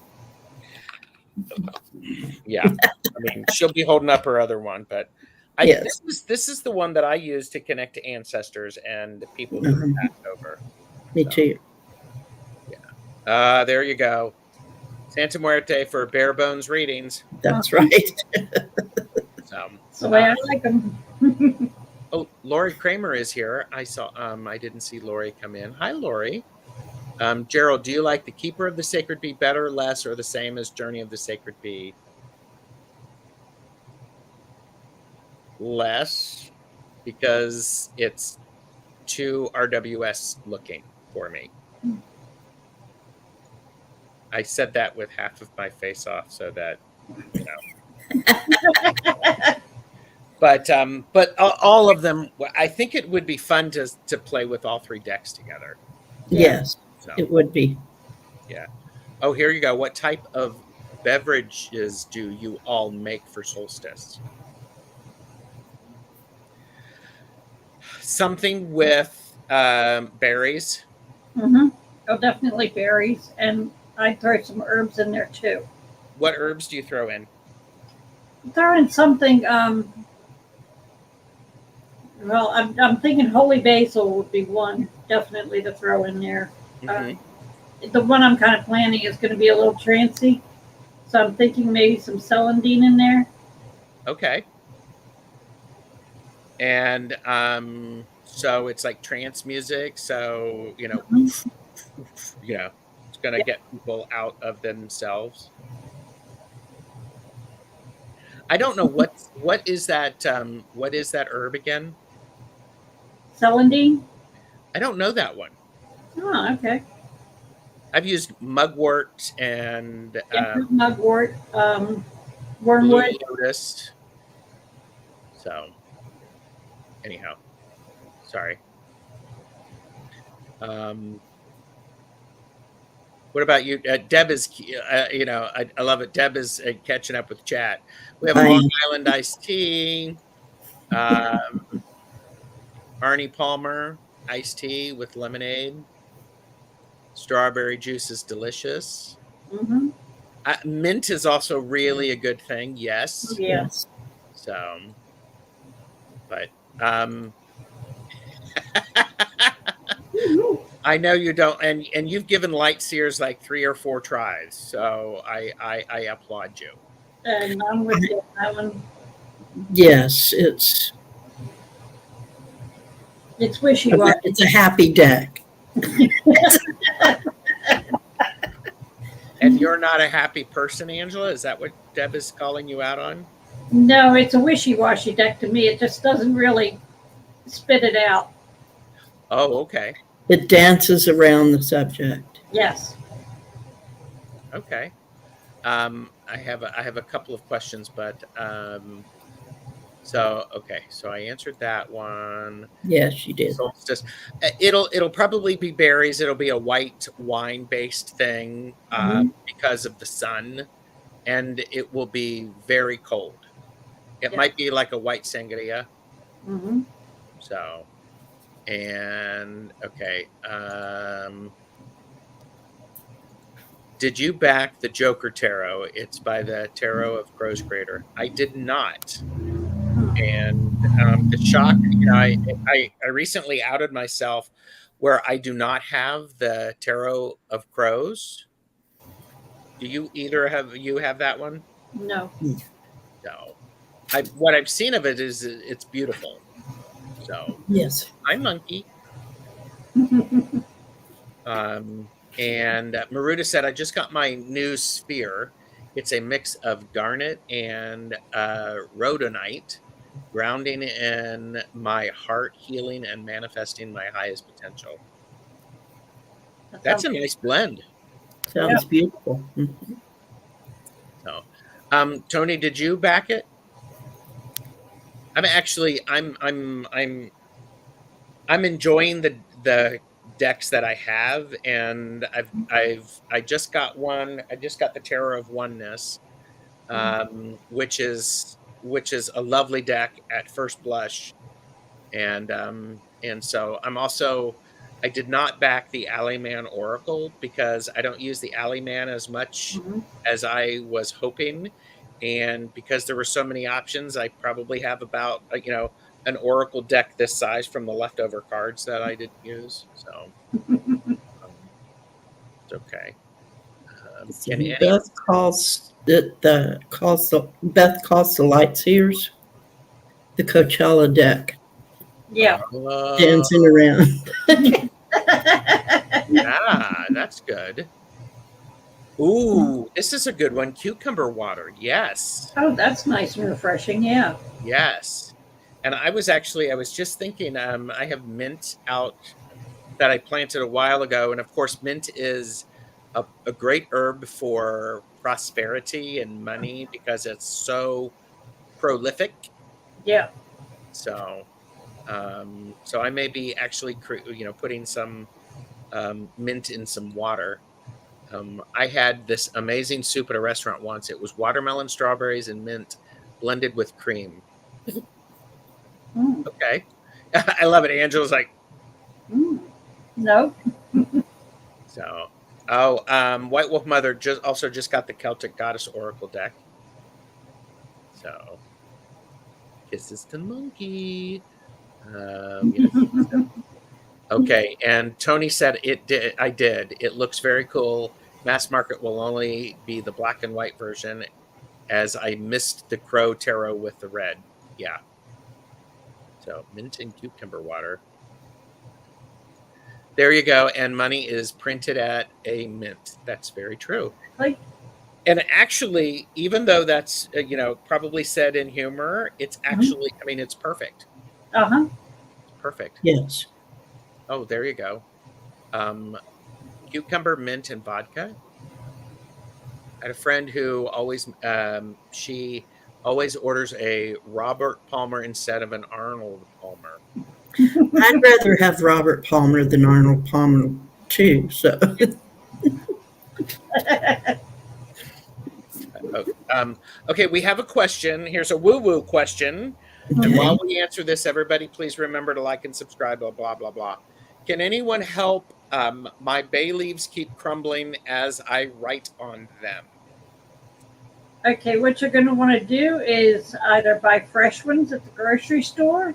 yeah, I mean she'll be holding up her other one, but Yes. this is the one that I use to connect to ancestors and people who Mhm. have passed over. Me So, too. there you go, Santa Muerte for bare bones readings. That's right. So, It's the way I like them. oh, Lori Kramer is here. I saw. I didn't see Lori come in. Hi, Lori. Gerald, do you like the Keeper of the Sacred Bee better, less, or the same as Journey of the Sacred Bee? Less, because it's too RWS looking for me. I said that with half of my face off, so that you know. But all of them, I think it would be fun to play with all three decks together. Yes, So it would be. yeah. Oh, here you go. What type of beverages do you all make for solstice? Something with berries. Mm-hmm. Oh, definitely berries, and I'd throw some herbs in there too. What herbs do you throw in? Throw in something. Well, I'm thinking holy basil would be one definitely to throw in there. Mhm. The one I'm kind of planning is going to be a little trancy, so I'm thinking maybe some celandine in there. Okay. And so it's like trance music. So Mhm. it's gonna get people out of themselves. I don't know what is that herb again? Celandine. I don't know that one. Oh, okay. I've used mugwort and Yeah, mugwort, blue wormwood. lotus. So anyhow, sorry. What about you? Deb is, I love it. Deb is catching up with chat. We have I Long Island iced tea. Arnie Palmer iced tea with lemonade. Strawberry juice is delicious. Mm-hmm. Mint is also really a good thing. Yes. Yeah. yes. So, but I know you don't, and you've given light seers like 3 or 4 tries. So I applaud you. And I'm with you on that one. Yes, It's wishy-washy. it's a happy deck. And you're not a happy person, Angela? Is that what Deb is calling you out on? No, it's a wishy-washy deck to me. It just doesn't really spit it out. Oh, okay. It dances around the subject. Yes. Okay. I have a couple of questions, but okay. So I answered that one. Yes, you did. Solstice. It'll probably be berries. It'll be a white wine based thing because of the sun, and it will be very cold. It Yeah. might be like a white sangria. Mm-hmm. So, and okay. Did you back the Joker Tarot? It's by the Tarot of Crow's Crater. I did not. And the shock, I recently outed myself where I do not have the Tarot of Crows. Do you either have that one? No. No. What I've seen of it is it's beautiful. So Yes. I'm monkey. And Maruta said, I just got my new sphere. It's a mix of garnet and rhodonite, grounding in my heart, healing, and manifesting my highest potential. That's a nice blend. Sounds beautiful. So, Tony, did you back it? I'm enjoying the decks that I have, and I just got one. I just got the Terror of Oneness, which is a lovely deck at first blush, and so I did not back the Alleyman Oracle because I don't use the Alleyman as much as I was hoping, and because there were so many options, I probably have about an Oracle deck this size from the leftover cards that I didn't use. So it's okay. Beth calls the Lightseers the Coachella deck. Yeah. Dancing around. Yeah, that's good. Ooh, this is a good one. Cucumber water. Yes. Oh, that's nice and refreshing. Yeah. Yes. And I was just thinking, I have mint out that I planted a while ago. And of course, mint is a great herb for prosperity and money because it's so prolific. Yeah. So, so I may be actually, putting some mint in some water. I had this amazing soup at a restaurant once. It was watermelon, strawberries, and mint blended with cream. Okay. I love it. Angela's like, no. So, White Wolf Mother just got the Celtic Goddess Oracle deck. So, kisses to monkey. Okay, and Tony said it did. I did. It looks very cool. Mass market will only be the black and white version, as I missed the Crow Tarot with the red. Yeah. So mint and cucumber water. There you go. And money is printed at a mint. That's very true. Like, and actually, even though that's probably said in humor, it's actually it's perfect. Perfect. Yes. Oh, there you go. Cucumber, mint, and vodka. I had a friend who always she always orders a Robert Palmer instead of an Arnold Palmer. I'd rather have Robert Palmer than Arnold Palmer too. So, okay, we have a question. Here's a woo-woo question. Okay. And while we answer this, everybody, please remember to like and subscribe. Blah blah blah blah. Can anyone help? My bay leaves keep crumbling as I write on them. Okay, what you're going to want to do is either buy fresh ones at the grocery store,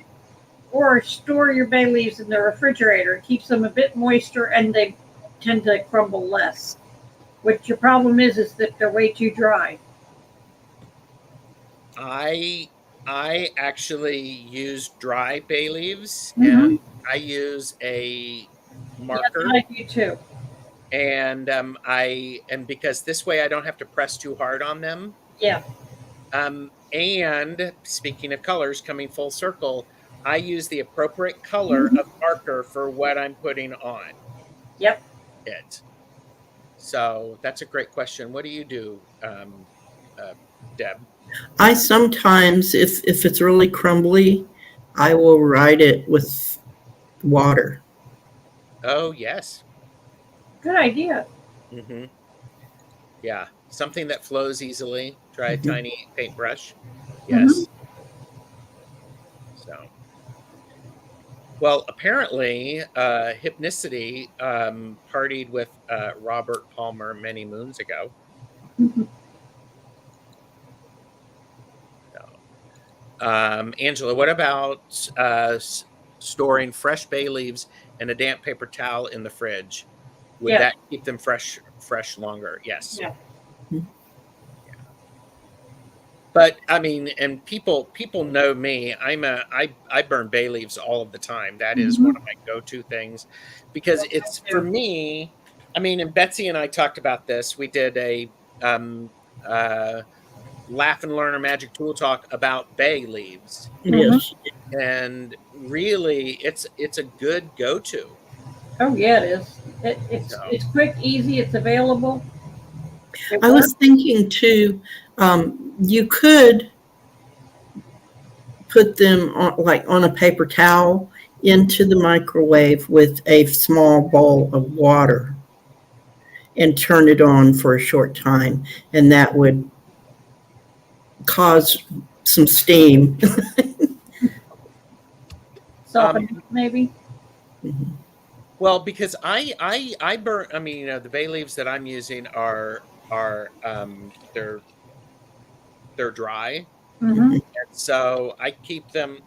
or store your bay leaves in the refrigerator. It keeps them a bit moister and they tend to crumble less. What your problem is that they're way too dry. I actually use dry bay leaves, and I use a marker. Yes, I do too. And because this way I don't have to press too hard on them. Yeah. And speaking of colors, coming full circle, I use the appropriate color of marker for what I'm putting on Yep. it. So that's a great question. What do you do, Deb? I sometimes, if it's really crumbly, I will write it with water. Oh, yes. Good idea. Mm-hmm. Yeah. Something that flows easily. Try a tiny paintbrush. Yes. So, well, apparently, Hypnicity partied with Robert Palmer many moons ago. So, Angela, what about storing fresh bay leaves and a damp paper towel in the fridge? Would Yeah. that keep them fresh longer? Yes. Yeah. But I mean, and people know me. I burn bay leaves all of the time. That is one of my go-to things, because it's for me. I mean, and Betsy and I talked about this. We did a Laugh and Learn a Magic Tool talk about bay leaves, Yes. and really, it's a good go-to. Oh yeah, it is. So, It's quick, easy. It's available. I was thinking too, you could put them on, like on a paper towel into the microwave with a small bowl of water and turn it on for a short time, and that would cause some steam. Soften maybe. well, because I burn. I mean, the bay leaves that I'm using are they're dry. And so I keep them.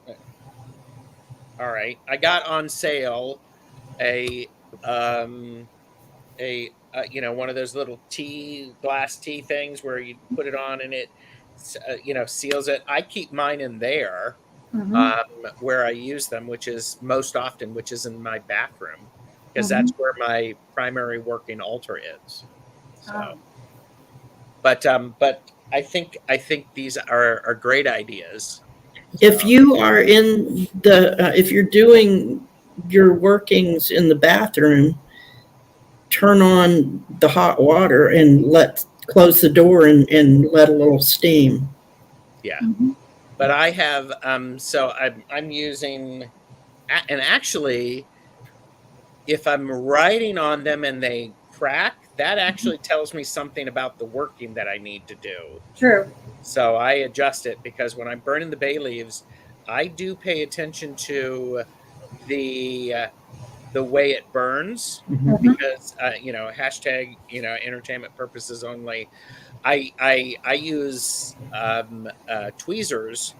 All right. I got on sale a one of those little glass tea things where you put it on and it seals it. I keep mine in there where I use them, which is most often, which is in my bathroom, because that's where my primary working altar is. So, but I think these are great ideas. If you are in if you're doing your workings in the bathroom, turn on the hot water and close the door and let a little steam. Yeah. But I have, so I'm using, and actually, if I'm writing on them and they crack, that actually tells me something about the working that I need to do. True. So I adjust it, because when I'm burning the bay leaves, I do pay attention to the way it burns, because hashtag entertainment purposes only. I use tweezers,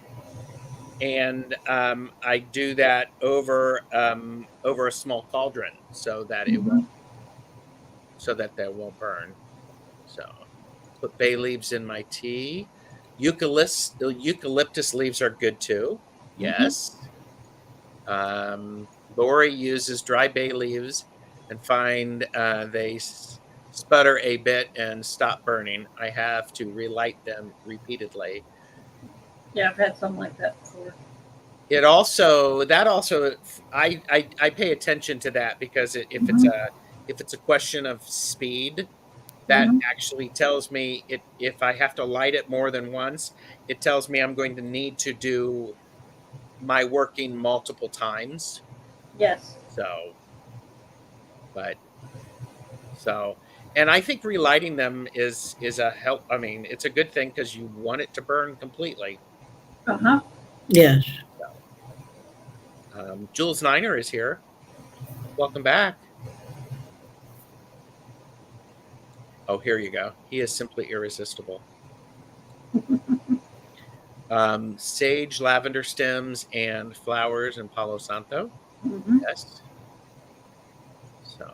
and I do that over a small cauldron so that it won't burn. So put bay leaves in my tea. Eucalyptus leaves are good too. Yes. Lori uses dry bay leaves and find they sputter a bit and stop burning. I have to relight them repeatedly. Yeah, I've had something like that before. I pay attention to that, because if it's a question of speed, that actually tells me if I have to light it more than once, it tells me I'm going to need to do my working multiple times. Yes. And I think relighting them is a help. I mean, it's a good thing, because you want it to burn completely. Yes. Jules Niner is here. Welcome back. Oh, here you go. He is simply irresistible. Sage, lavender stems, and flowers, and Palo Santo. Yes. So,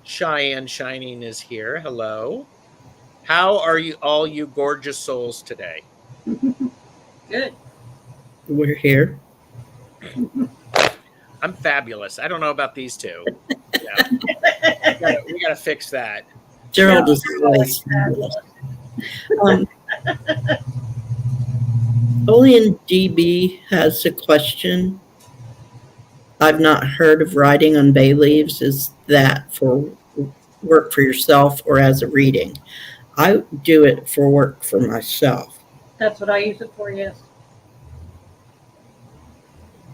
Cheyenne Shining is here. Hello. How are you, all you gorgeous souls, today? Good. We're here. I'm fabulous. I don't know about these two. Yeah. we gotta fix that. Gerald is always fabulous. Olean DB has a question. I've not heard of writing on bay leaves. Is that for work for yourself or as a reading? I do it for work for myself. That's what I use it for, yes.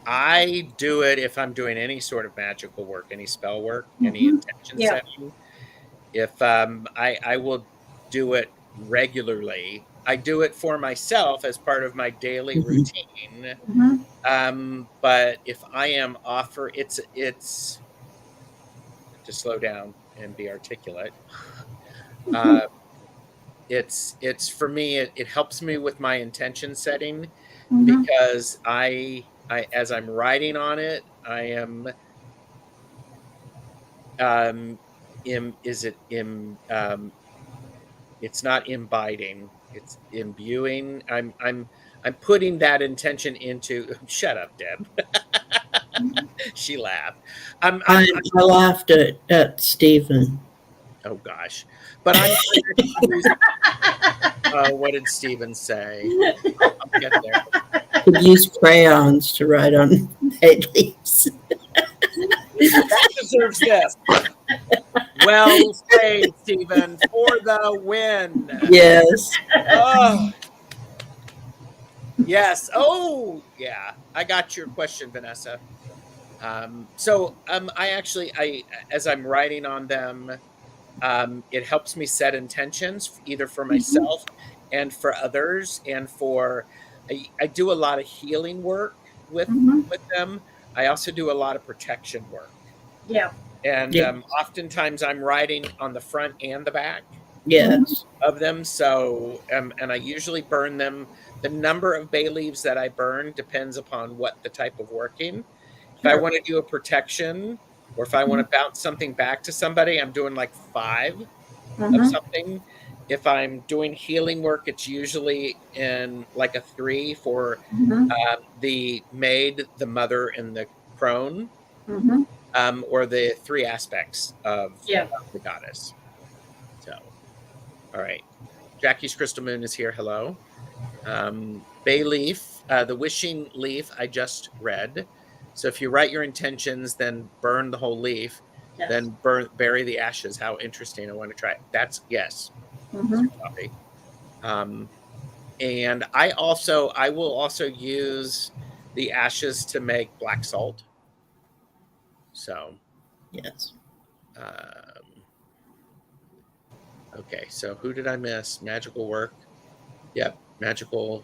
I do it if I'm doing any sort of magical work, any spell work, any intention Yeah. setting. If I will do it regularly. I do it for myself as part of my daily routine. But if I am it's to slow down and be articulate. It's for me. It helps me with my intention setting because I as I'm writing on it, I am it's not imbibing, it's imbuing. I'm putting that intention into shut up, Deb. She laughed. I laughed at Stephen. Oh gosh. But I'm what did Stephen say? I'll get there. Could use crayons to write on bay leaves. That deserves this. Well played, Stephen, for the win. Yes. Oh. Yes. Oh, yeah. I got your question, Vanessa. I as I'm writing on them, it helps me set intentions either for myself and for others, and I do a lot of healing work with them. I also do a lot of protection work. Yeah. And oftentimes I'm writing on the front and the back of them. So, and I usually burn them. The number of bay leaves that I burn depends upon what the type of working. If I want to do a protection, or if I want to bounce something back to somebody, I'm doing like 5 of something. If I'm doing healing work, it's usually in like a 3 for the maid, the mother, and the crone, or the 3 aspects of the goddess. So, all right. Jackie's Crystal Moon is here. Hello. Bay leaf, the wishing leaf I just read. So if you write your intentions, then burn the whole leaf, then bury the ashes. How interesting. I want to try it. That's yes. And I will also use the ashes to make black salt. So yes. Okay, so who did I miss? Magical work. Yep, magical.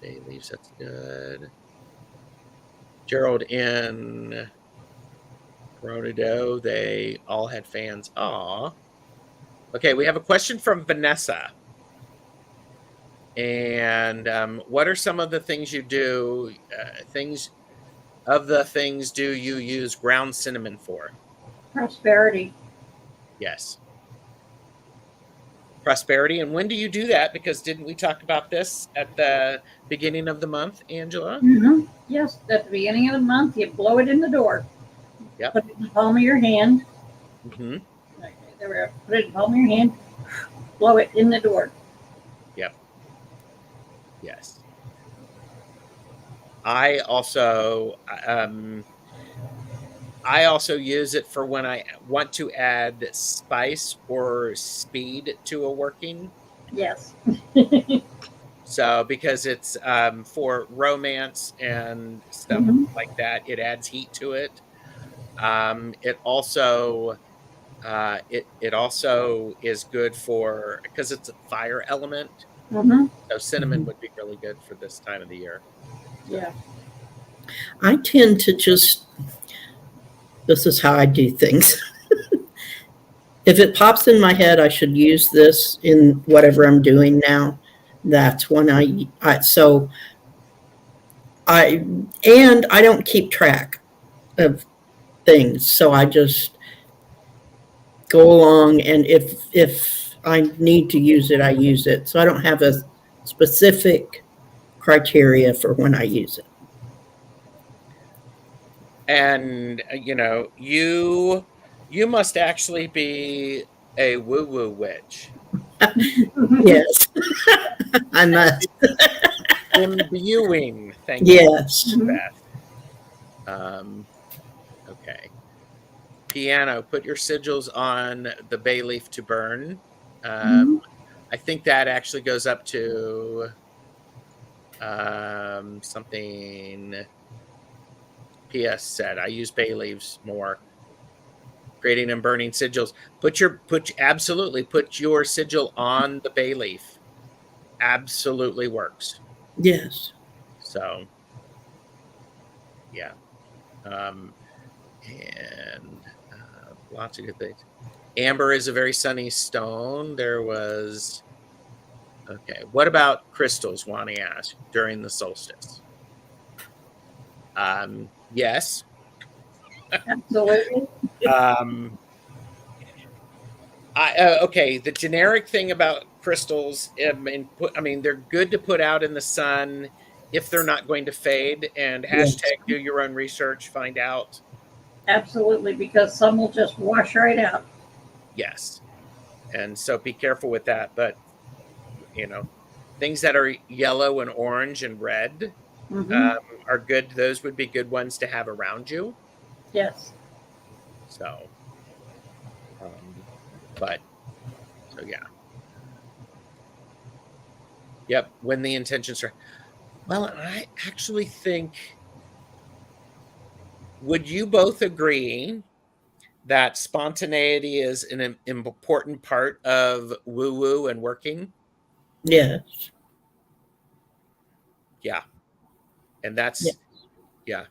Bay leaves, that's good. Gerald in Coronado, they all had fans. Aw. Okay, we have a question from Vanessa. And what are some of the things you do? Things do you use ground cinnamon for? Prosperity. Yes. Prosperity. And when do you do that? Because didn't we talk about this at the beginning of the month, Angela? Yes, at the beginning of the month, you blow it in the door. Yep. Put it in the palm of your hand. Okay, there we are. Put it in the palm of your hand. Blow it in the door. Yep. Yes. I also use it for when I want to add spice or speed to a working. Yes. So because it's for romance and stuff like that, it adds heat to it. It also is good for because it's a fire element. So cinnamon would be really good for this time of the year. Yeah. I tend to this is how I do things. If it pops in my head, I should use this in whatever I'm doing now. That's when I don't keep track of things. So I just go along, and if I need to use it, I use it. So I don't have a specific criteria for when I use it. And you must actually be a woo-woo witch. Yes, I must. Imbuing. Thank Yes. you, Beth. Okay. Piano, put your sigils on the bay leaf to burn. I think that actually goes up to something PS said. I use bay leaves more. Creating and burning sigils. Absolutely put your sigil on the bay leaf. Absolutely works. Yes. So yeah. And lots of good things. Amber is a very sunny stone. There was okay. What about crystals? Wani asked during the solstice. Yes. Absolutely. Okay. The generic thing about crystals, I mean, they're good to put out in the sun if they're not going to fade. And Yes. hashtag do your own research, find out. Absolutely, because some will just wash right out. Yes. And so be careful with that. But, you know, things that are yellow and orange and red are good. Those would be good ones to have around you. Yes. So, so yeah. Yep. When the intentions are, well, I actually think, would you both agree that spontaneity is an important part of woo woo and working? Yes. Yeah. And that's, Yes. yeah.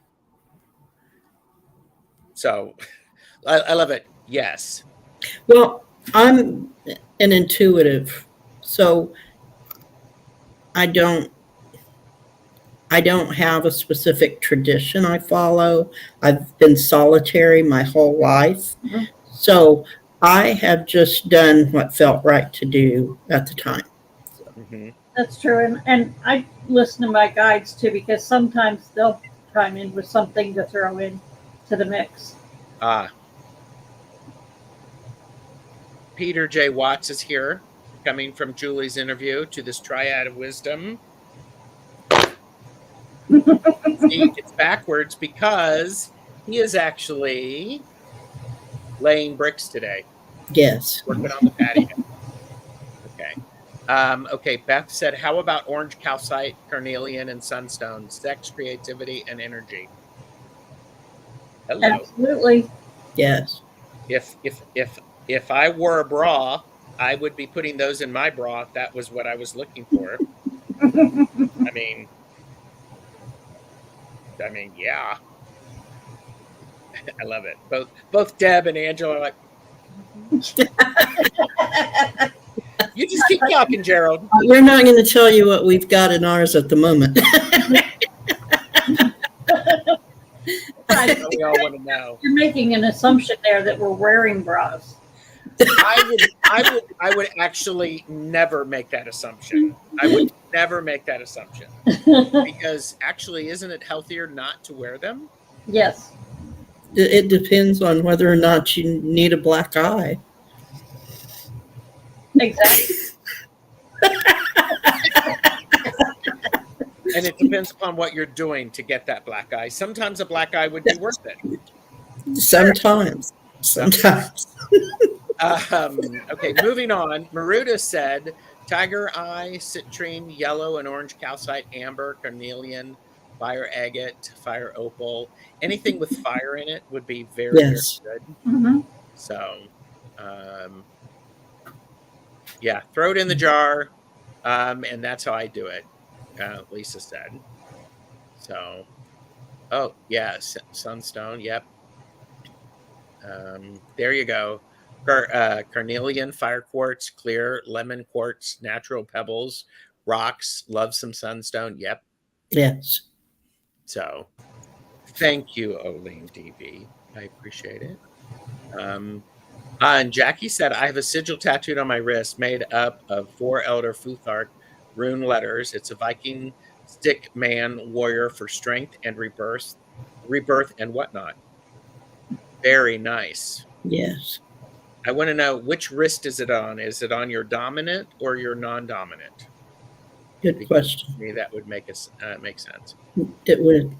So I love it. Yes. Well, I'm an intuitive, so I don't I don't have a specific tradition I follow. I've been solitary my whole life. Mhm. So I have just done what felt right to do at the time. Mm-hmm. That's true. And I listen to my guides too, because sometimes they'll chime in with something to throw in to the mix. Peter J. Watts is here, coming from Julie's interview to this triad of wisdom. See, it's backwards because he is actually laying bricks today, Yes. working on the patio. Okay. Okay, Beth said, how about orange calcite, carnelian, and sunstone? Sex, creativity, and energy. Hello. Absolutely. Yes. If I wore a bra, I would be putting those in my bra if that was what I was looking for. I mean, yeah. I love it. Both Deb and Angela are like, you just keep talking, Gerald. We're not going to tell you what we've got in ours at the moment. We all want to know. You're making an assumption there that we're wearing bras. I would actually never make that assumption. I would never make that assumption. Because actually, isn't it healthier not to wear them? Yes. It depends on whether or not you need a black eye. Exactly. And it depends upon what you're doing to get that black eye. Sometimes a black eye would be worth it. Sometimes. Okay, moving on. Maruda said, tiger eye, citrine, yellow and orange calcite, amber, carnelian, fire agate, fire opal. Anything with fire in it would be very, Yes. very good. Mm-hmm. So, yeah, throw it in the jar, and that's how I do it, Lisa said. So, oh, yeah, sunstone, yep. There you go. Carnelian, fire quartz, clear, lemon quartz, natural pebbles, rocks, love some sunstone. Yep. Yes. So thank you, Oline DV. I appreciate it. And Jackie said, I have a sigil tattooed on my wrist made up of 4 Elder Futhark rune letters. It's a Viking stick man warrior for strength and rebirth and whatnot. Very nice. Yes. I want to know, which wrist is it on? Is it on your dominant or your non-dominant? Good Because question. to me, that would make sense. It would.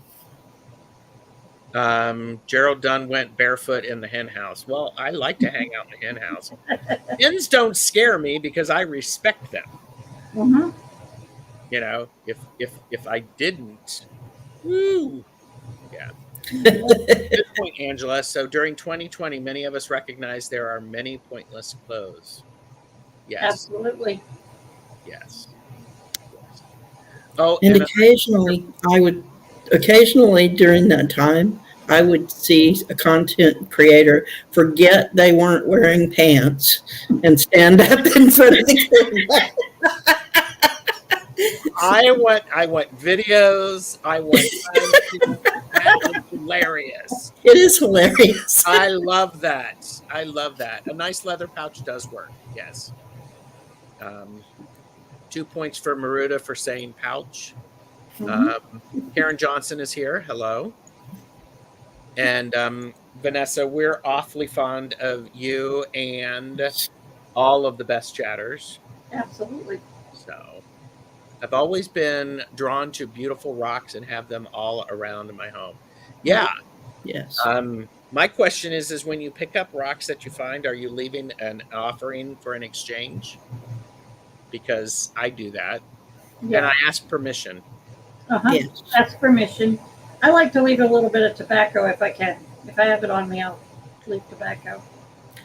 Gerald Dunn went barefoot in the hen house. Well, I like to hang out in the hen house. Hens don't scare me because I respect them. Mm-hmm. You know, if I didn't, woo, yeah. Good point, Angela. So during 2020, many of us recognize there are many pointless clothes. Yes, Absolutely. yes, yes. Oh, And and occasionally during that time, I would see a content creator forget they weren't wearing pants and stand up in front of the camera. I want videos. I want that is hilarious. It is hilarious. I love that. I love that. A nice leather pouch does work. Yes. Um, 2 points for Maruda for saying pouch. Mm-hmm. Karen Johnson is here. Hello. And Vanessa, we're awfully fond of you and all of the best chatters. Absolutely. So I've always been drawn to beautiful rocks and have them all around my home. Yeah. Yes. My question is when you pick up rocks that you find, are you leaving an offering for an exchange? Because I do that. And Yeah. I ask permission. Uh-huh. Yes. That's permission. I like to leave a little bit of tobacco if I can. If I have it on me, I'll leave tobacco.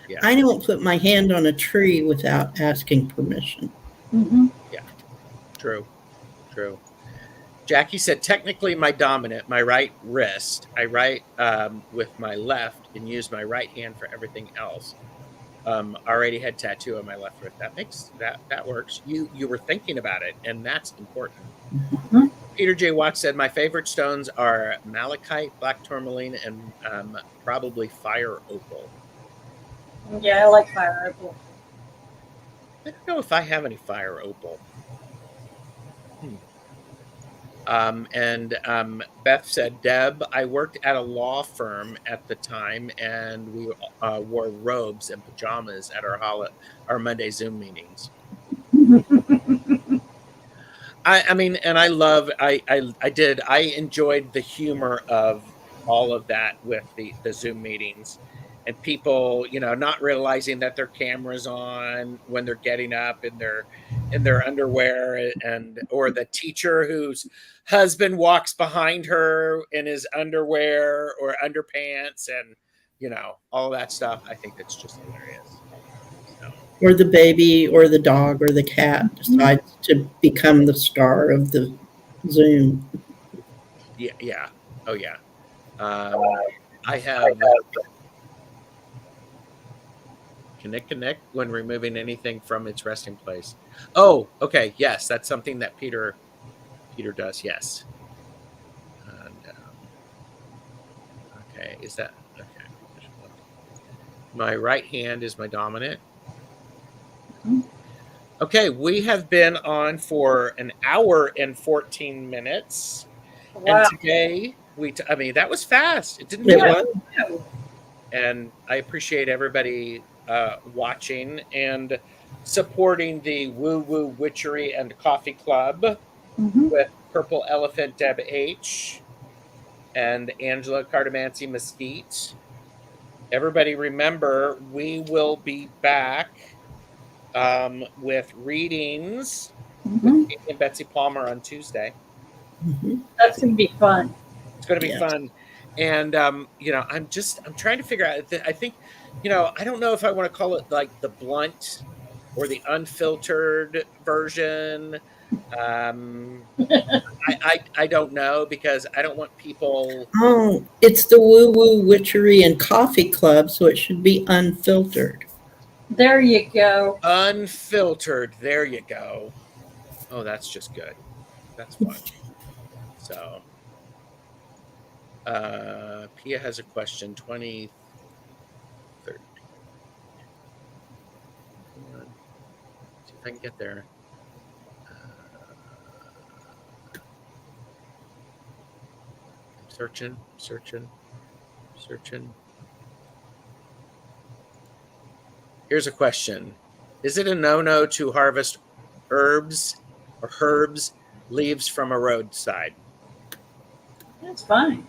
Yeah. I don't put my hand on a tree without asking permission. Mm-hmm. Yeah. True. True. Jackie said, technically my dominant, my right wrist, I write with my left and use my right hand for everything else. Already had tattoo on my left wrist. That works. You were thinking about it, and that's important. Mm-hmm. Peter J. Watts said, my favorite stones are malachite, black tourmaline, and probably fire opal. Yeah, I like fire opal. I don't know if I have any fire opal. Beth said, Deb, I worked at a law firm at the time, and we wore robes and pajamas at our Monday Zoom meetings. I mean, and I enjoyed the humor of all of that with the Zoom meetings and people, not realizing that their camera's on when they're getting up in their underwear, and or the teacher whose husband walks behind her in his underwear or underpants, and all that stuff. I think that's just hilarious. So Or the baby or the dog or the cat decides to become the star of the Zoom. yeah. Oh yeah. I have connect when removing anything from its resting place. Oh, okay. Yes, that's something that Peter does. Yes. And okay, is that okay? My right hand is my dominant. Okay, we have been on for an hour and 14 minutes. And Wow. today I mean, that was fast. It didn't It feel Yeah. was. and I appreciate everybody watching and supporting the Woo Woo Witchery and Coffee Club Mm-hmm. with Purple Elephant Deb H and Angela Cardamancy Mesquite. Everybody remember, we will be back with readings with Mm-hmm. Amy and Betsy Palmer on Tuesday. Mhm. That's going to be fun. It's going to be Yes. fun. And, I'm trying to figure out, I think, I don't know if I want to call it like the blunt or the unfiltered version. I don't know, because I don't want people Oh, it's the Woo Woo Witchery and Coffee Club, so it should be unfiltered. There you go. unfiltered. There you go. Oh, that's just good. That's fun. So, Pia has a question. 2030. Come on. See if I can get there. I'm searching. Here's a question. Is it a no-no to harvest herbs leaves from a roadside? That's fine.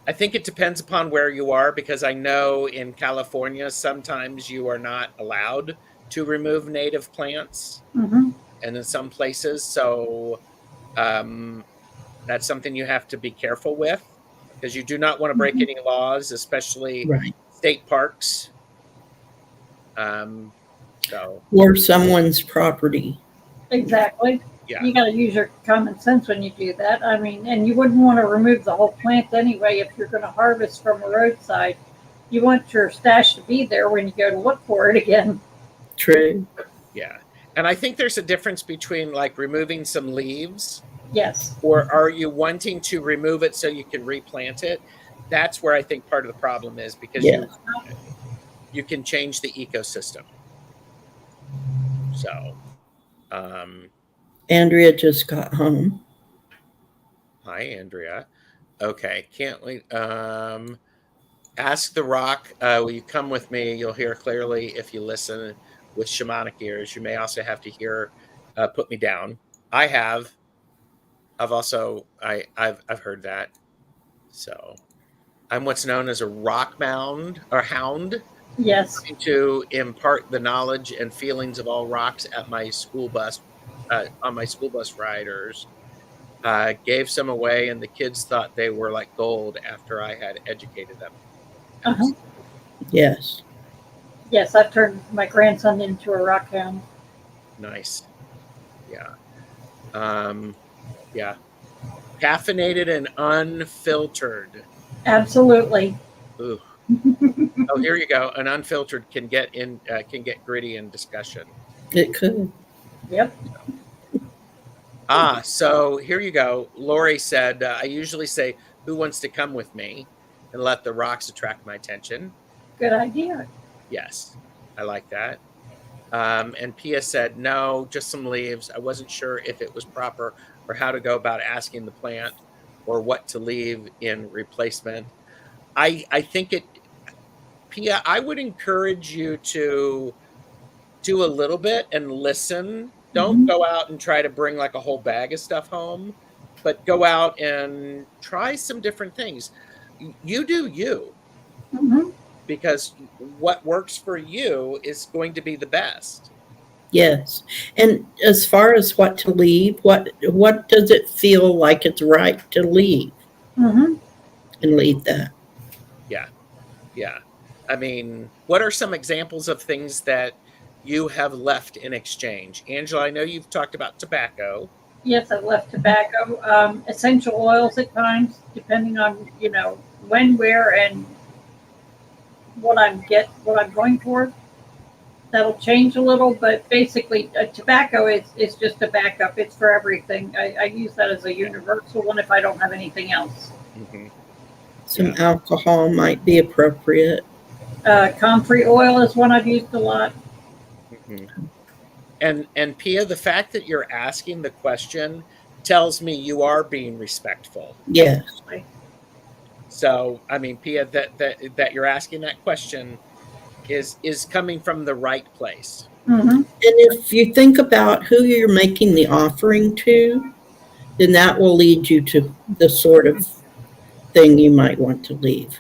I think it depends upon where you are, because I know in California sometimes you are not allowed to remove native plants, Mm-hmm. and in some places, so that's something you have to be careful with, because you do not want to break Mm-hmm. any laws, especially Right. state parks. So Or someone's property. Exactly. yeah, You got to use your common sense when you do that. I mean, and you wouldn't want to remove the whole plant anyway if you're going to harvest from a roadside. You want your stash to be there when you go to look for it again. True. yeah. And I think there's a difference between like removing some leaves, Yes. or are you wanting to remove it so you can replant it? That's where I think part of the problem is, because Yeah. you can change the ecosystem. So, um, Andrea just got home. hi Andrea. Okay, can't wait. Ask the rock. Will you come with me? You'll hear clearly if you listen with shamanic ears. You may also have to hear. Put me down. I have. I've also. I've heard that. So I'm what's known as a rock mound or hound, Yes. to impart the knowledge and feelings of all rocks at my school bus, on my school bus riders. Gave some away, and the kids thought they were like gold after I had educated them. Uh-huh. Yes. Yes, I've turned my grandson into a rock hound. Nice. Yeah. Um, yeah. Caffeinated and unfiltered. Absolutely. Ooh. Oh, here you go. An unfiltered can get gritty in discussion. It could. Yep. So here you go. Lori said, I usually say, who wants to come with me, and let the rocks attract my attention. Good idea. Yes, I like that. And Pia said, no, just some leaves. I wasn't sure if it was proper or how to go about asking the plant or what to leave in replacement. I think Pia, I would encourage you to do a little bit and listen. Don't Mm-hmm. go out and try to bring like a whole bag of stuff home, but go out and try some different things. You do you, Mm-hmm. because what works for you is going to be the best. Yes. And as far as what to leave, what does it feel like it's right to leave Mm-hmm. and leave that? Yeah. Yeah. I mean, what are some examples of things that you have left in exchange? Angela, I know you've talked about tobacco. Yes, I've left tobacco, essential oils at times, depending on when, where, and what I'm going for. That'll change a little, but basically, tobacco is just a backup. It's for everything. I use that as a universal one if I don't have anything else. Mm-hmm. Some Yeah. alcohol might be appropriate. Comfrey oil is one I've used a lot. Mm-hmm. And Pia, the fact that you're asking the question tells me you are being respectful. Yes. So, I mean, Pia, that you're asking that question is coming from the right place. Mm-hmm. And if you think about who you're making the offering to, then that will lead you to the sort of thing you might want to leave.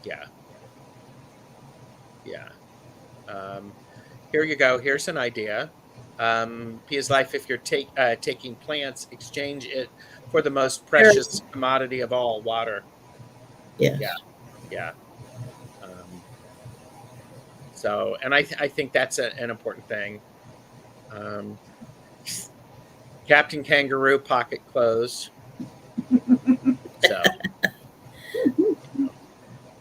Yeah. Yeah. Here you go. Here's an idea. Pia's life, if you're taking plants, exchange it for the most precious commodity of all, water. Yes. Yeah. Yeah. Um, so, and I think that's an important thing. Um, Captain Kangaroo pocket closed. So,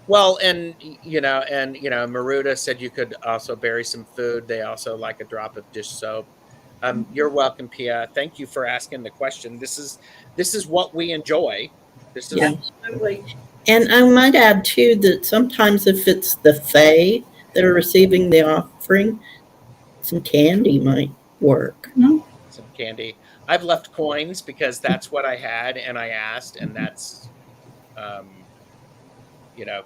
well, and Maruda said you could also bury some food. They also like a drop of dish soap. You're welcome, Pia. Thank you for asking the question. This is what we enjoy. This is Yeah. Absolutely. And I might add too that sometimes if it's the fae that are receiving the offering, some candy might work. Mm-hmm. some candy. I've left coins because that's what I had, and I asked, and that's, um,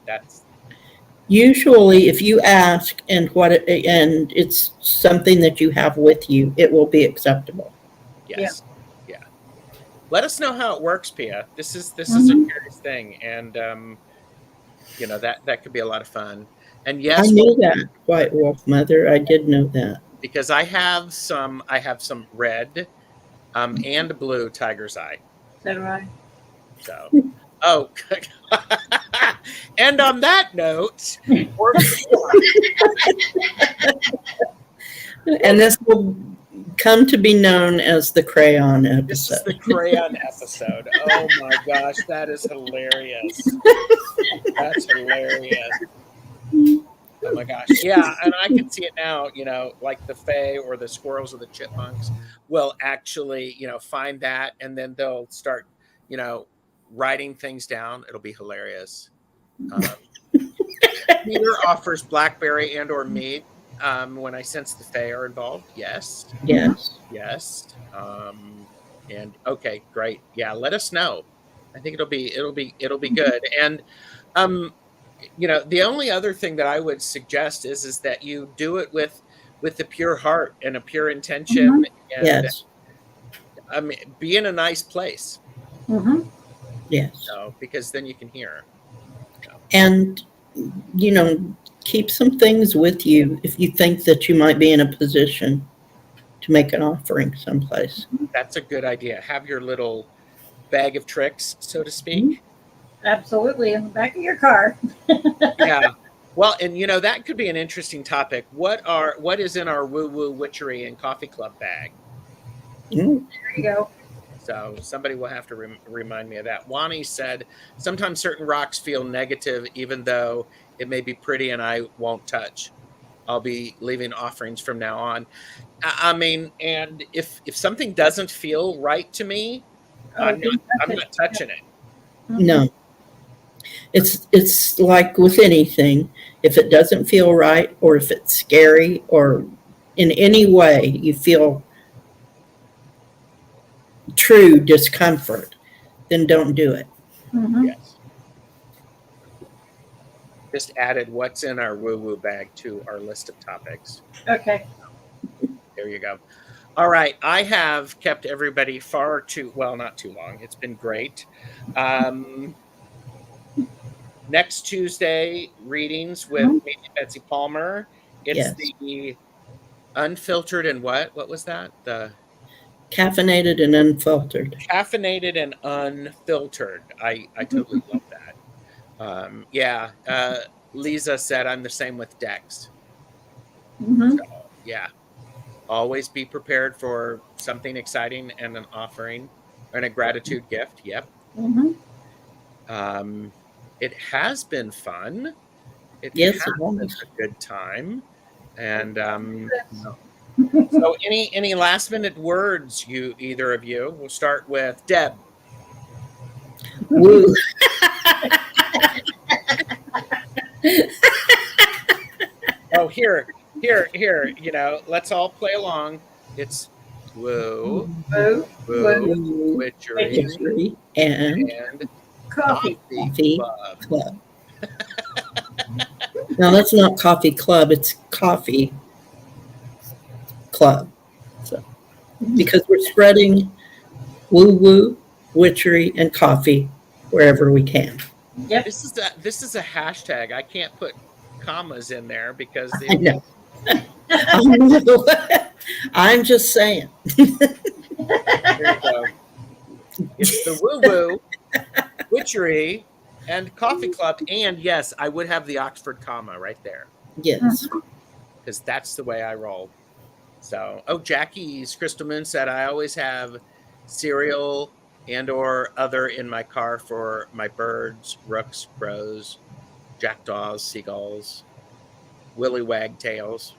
that's Usually, if you ask and and it's something that you have with you, it will be acceptable. Yes. Yeah. Let us know how it works, Pia. This is a Mhm. curious thing, and that could be a lot of fun. And I yes, knew that, White Wolf Mother. I did know that. because I have some red and blue tiger's eye. So do I. So, oh, and on that note, we're And this will come to be known as the crayon this is episode. the crayon episode. Oh my gosh, that is hilarious. That's hilarious. Oh my gosh. Yeah, and I can see it now, like the Fae or the squirrels or the chipmunks will actually, find that and then they'll start, you know, writing things down. It'll be hilarious. Um, Peter offers blackberry and or mead when I sense the Fae are involved. Yes. Yes. Yes. And okay, great. Yeah, let us know. I think it'll be good. And the only other thing that I would suggest is that you do it with the pure heart and a pure intention, Mhm. and Yes. be in a nice place, Mm-hmm. Yes. because then you can hear. And, keep some things with you if you think that you might be in a position to make an offering someplace. That's a good idea. Have your little bag of tricks, so to speak. Absolutely, in the back of your car. Yeah. Well, and that could be an interesting topic. What is in our woo woo witchery and coffee club bag? Mm. There you go. So somebody will have to remind me of that. Wani said, sometimes certain rocks feel negative, even though it may be pretty and I won't touch. I'll be leaving offerings from now on. I mean, and if something doesn't feel right to me, I'm not touching it. No. It's like with anything. If it doesn't feel right, or if it's scary, or in any way you feel true discomfort, then don't do it. Mm-hmm. Yes. Just added what's in our woo-woo bag to our list of topics. Okay. There you go. All right. I have kept everybody not too long. It's been great. Next Tuesday, readings with me and Betsy Palmer. It's Yes. the unfiltered and what? What was that? The Caffeinated and unfiltered. caffeinated and unfiltered. I totally love that. Yeah. Lisa said I'm the same with Dex. Mm-hmm. So, yeah. Always be prepared for something exciting and an offering and a gratitude gift. Yep. Mm-hmm. It has been fun. Yes, has it was. been a good time. And so any last minute words, either of you? We'll start with Deb. Woo. Oh, here, let's all play along. It's woo, Woo, woo, witchery, Witchery and Coffee. Coffee club. Club. Now that's not Coffee Club, it's Coffee Club. So, because we're spreading woo-woo, witchery, and coffee wherever we can. Yep. This is a hashtag. I can't put commas in there because I know. I know. I'm just saying. There you go. It's the woo-woo, witchery, and coffee club. And yes, I would have the Oxford comma right there Yes. because that's the way I roll. So, Jackie's Crystal Moon said, I always have cereal and or other in my car for my birds, rooks, crows, jackdaws, seagulls, willy wagtails.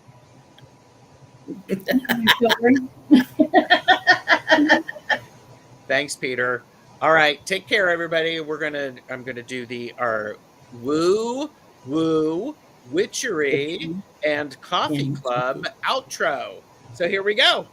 Thanks, Peter. All right, take care, everybody. I'm gonna do our woo witchery and coffee club outro. So here we go.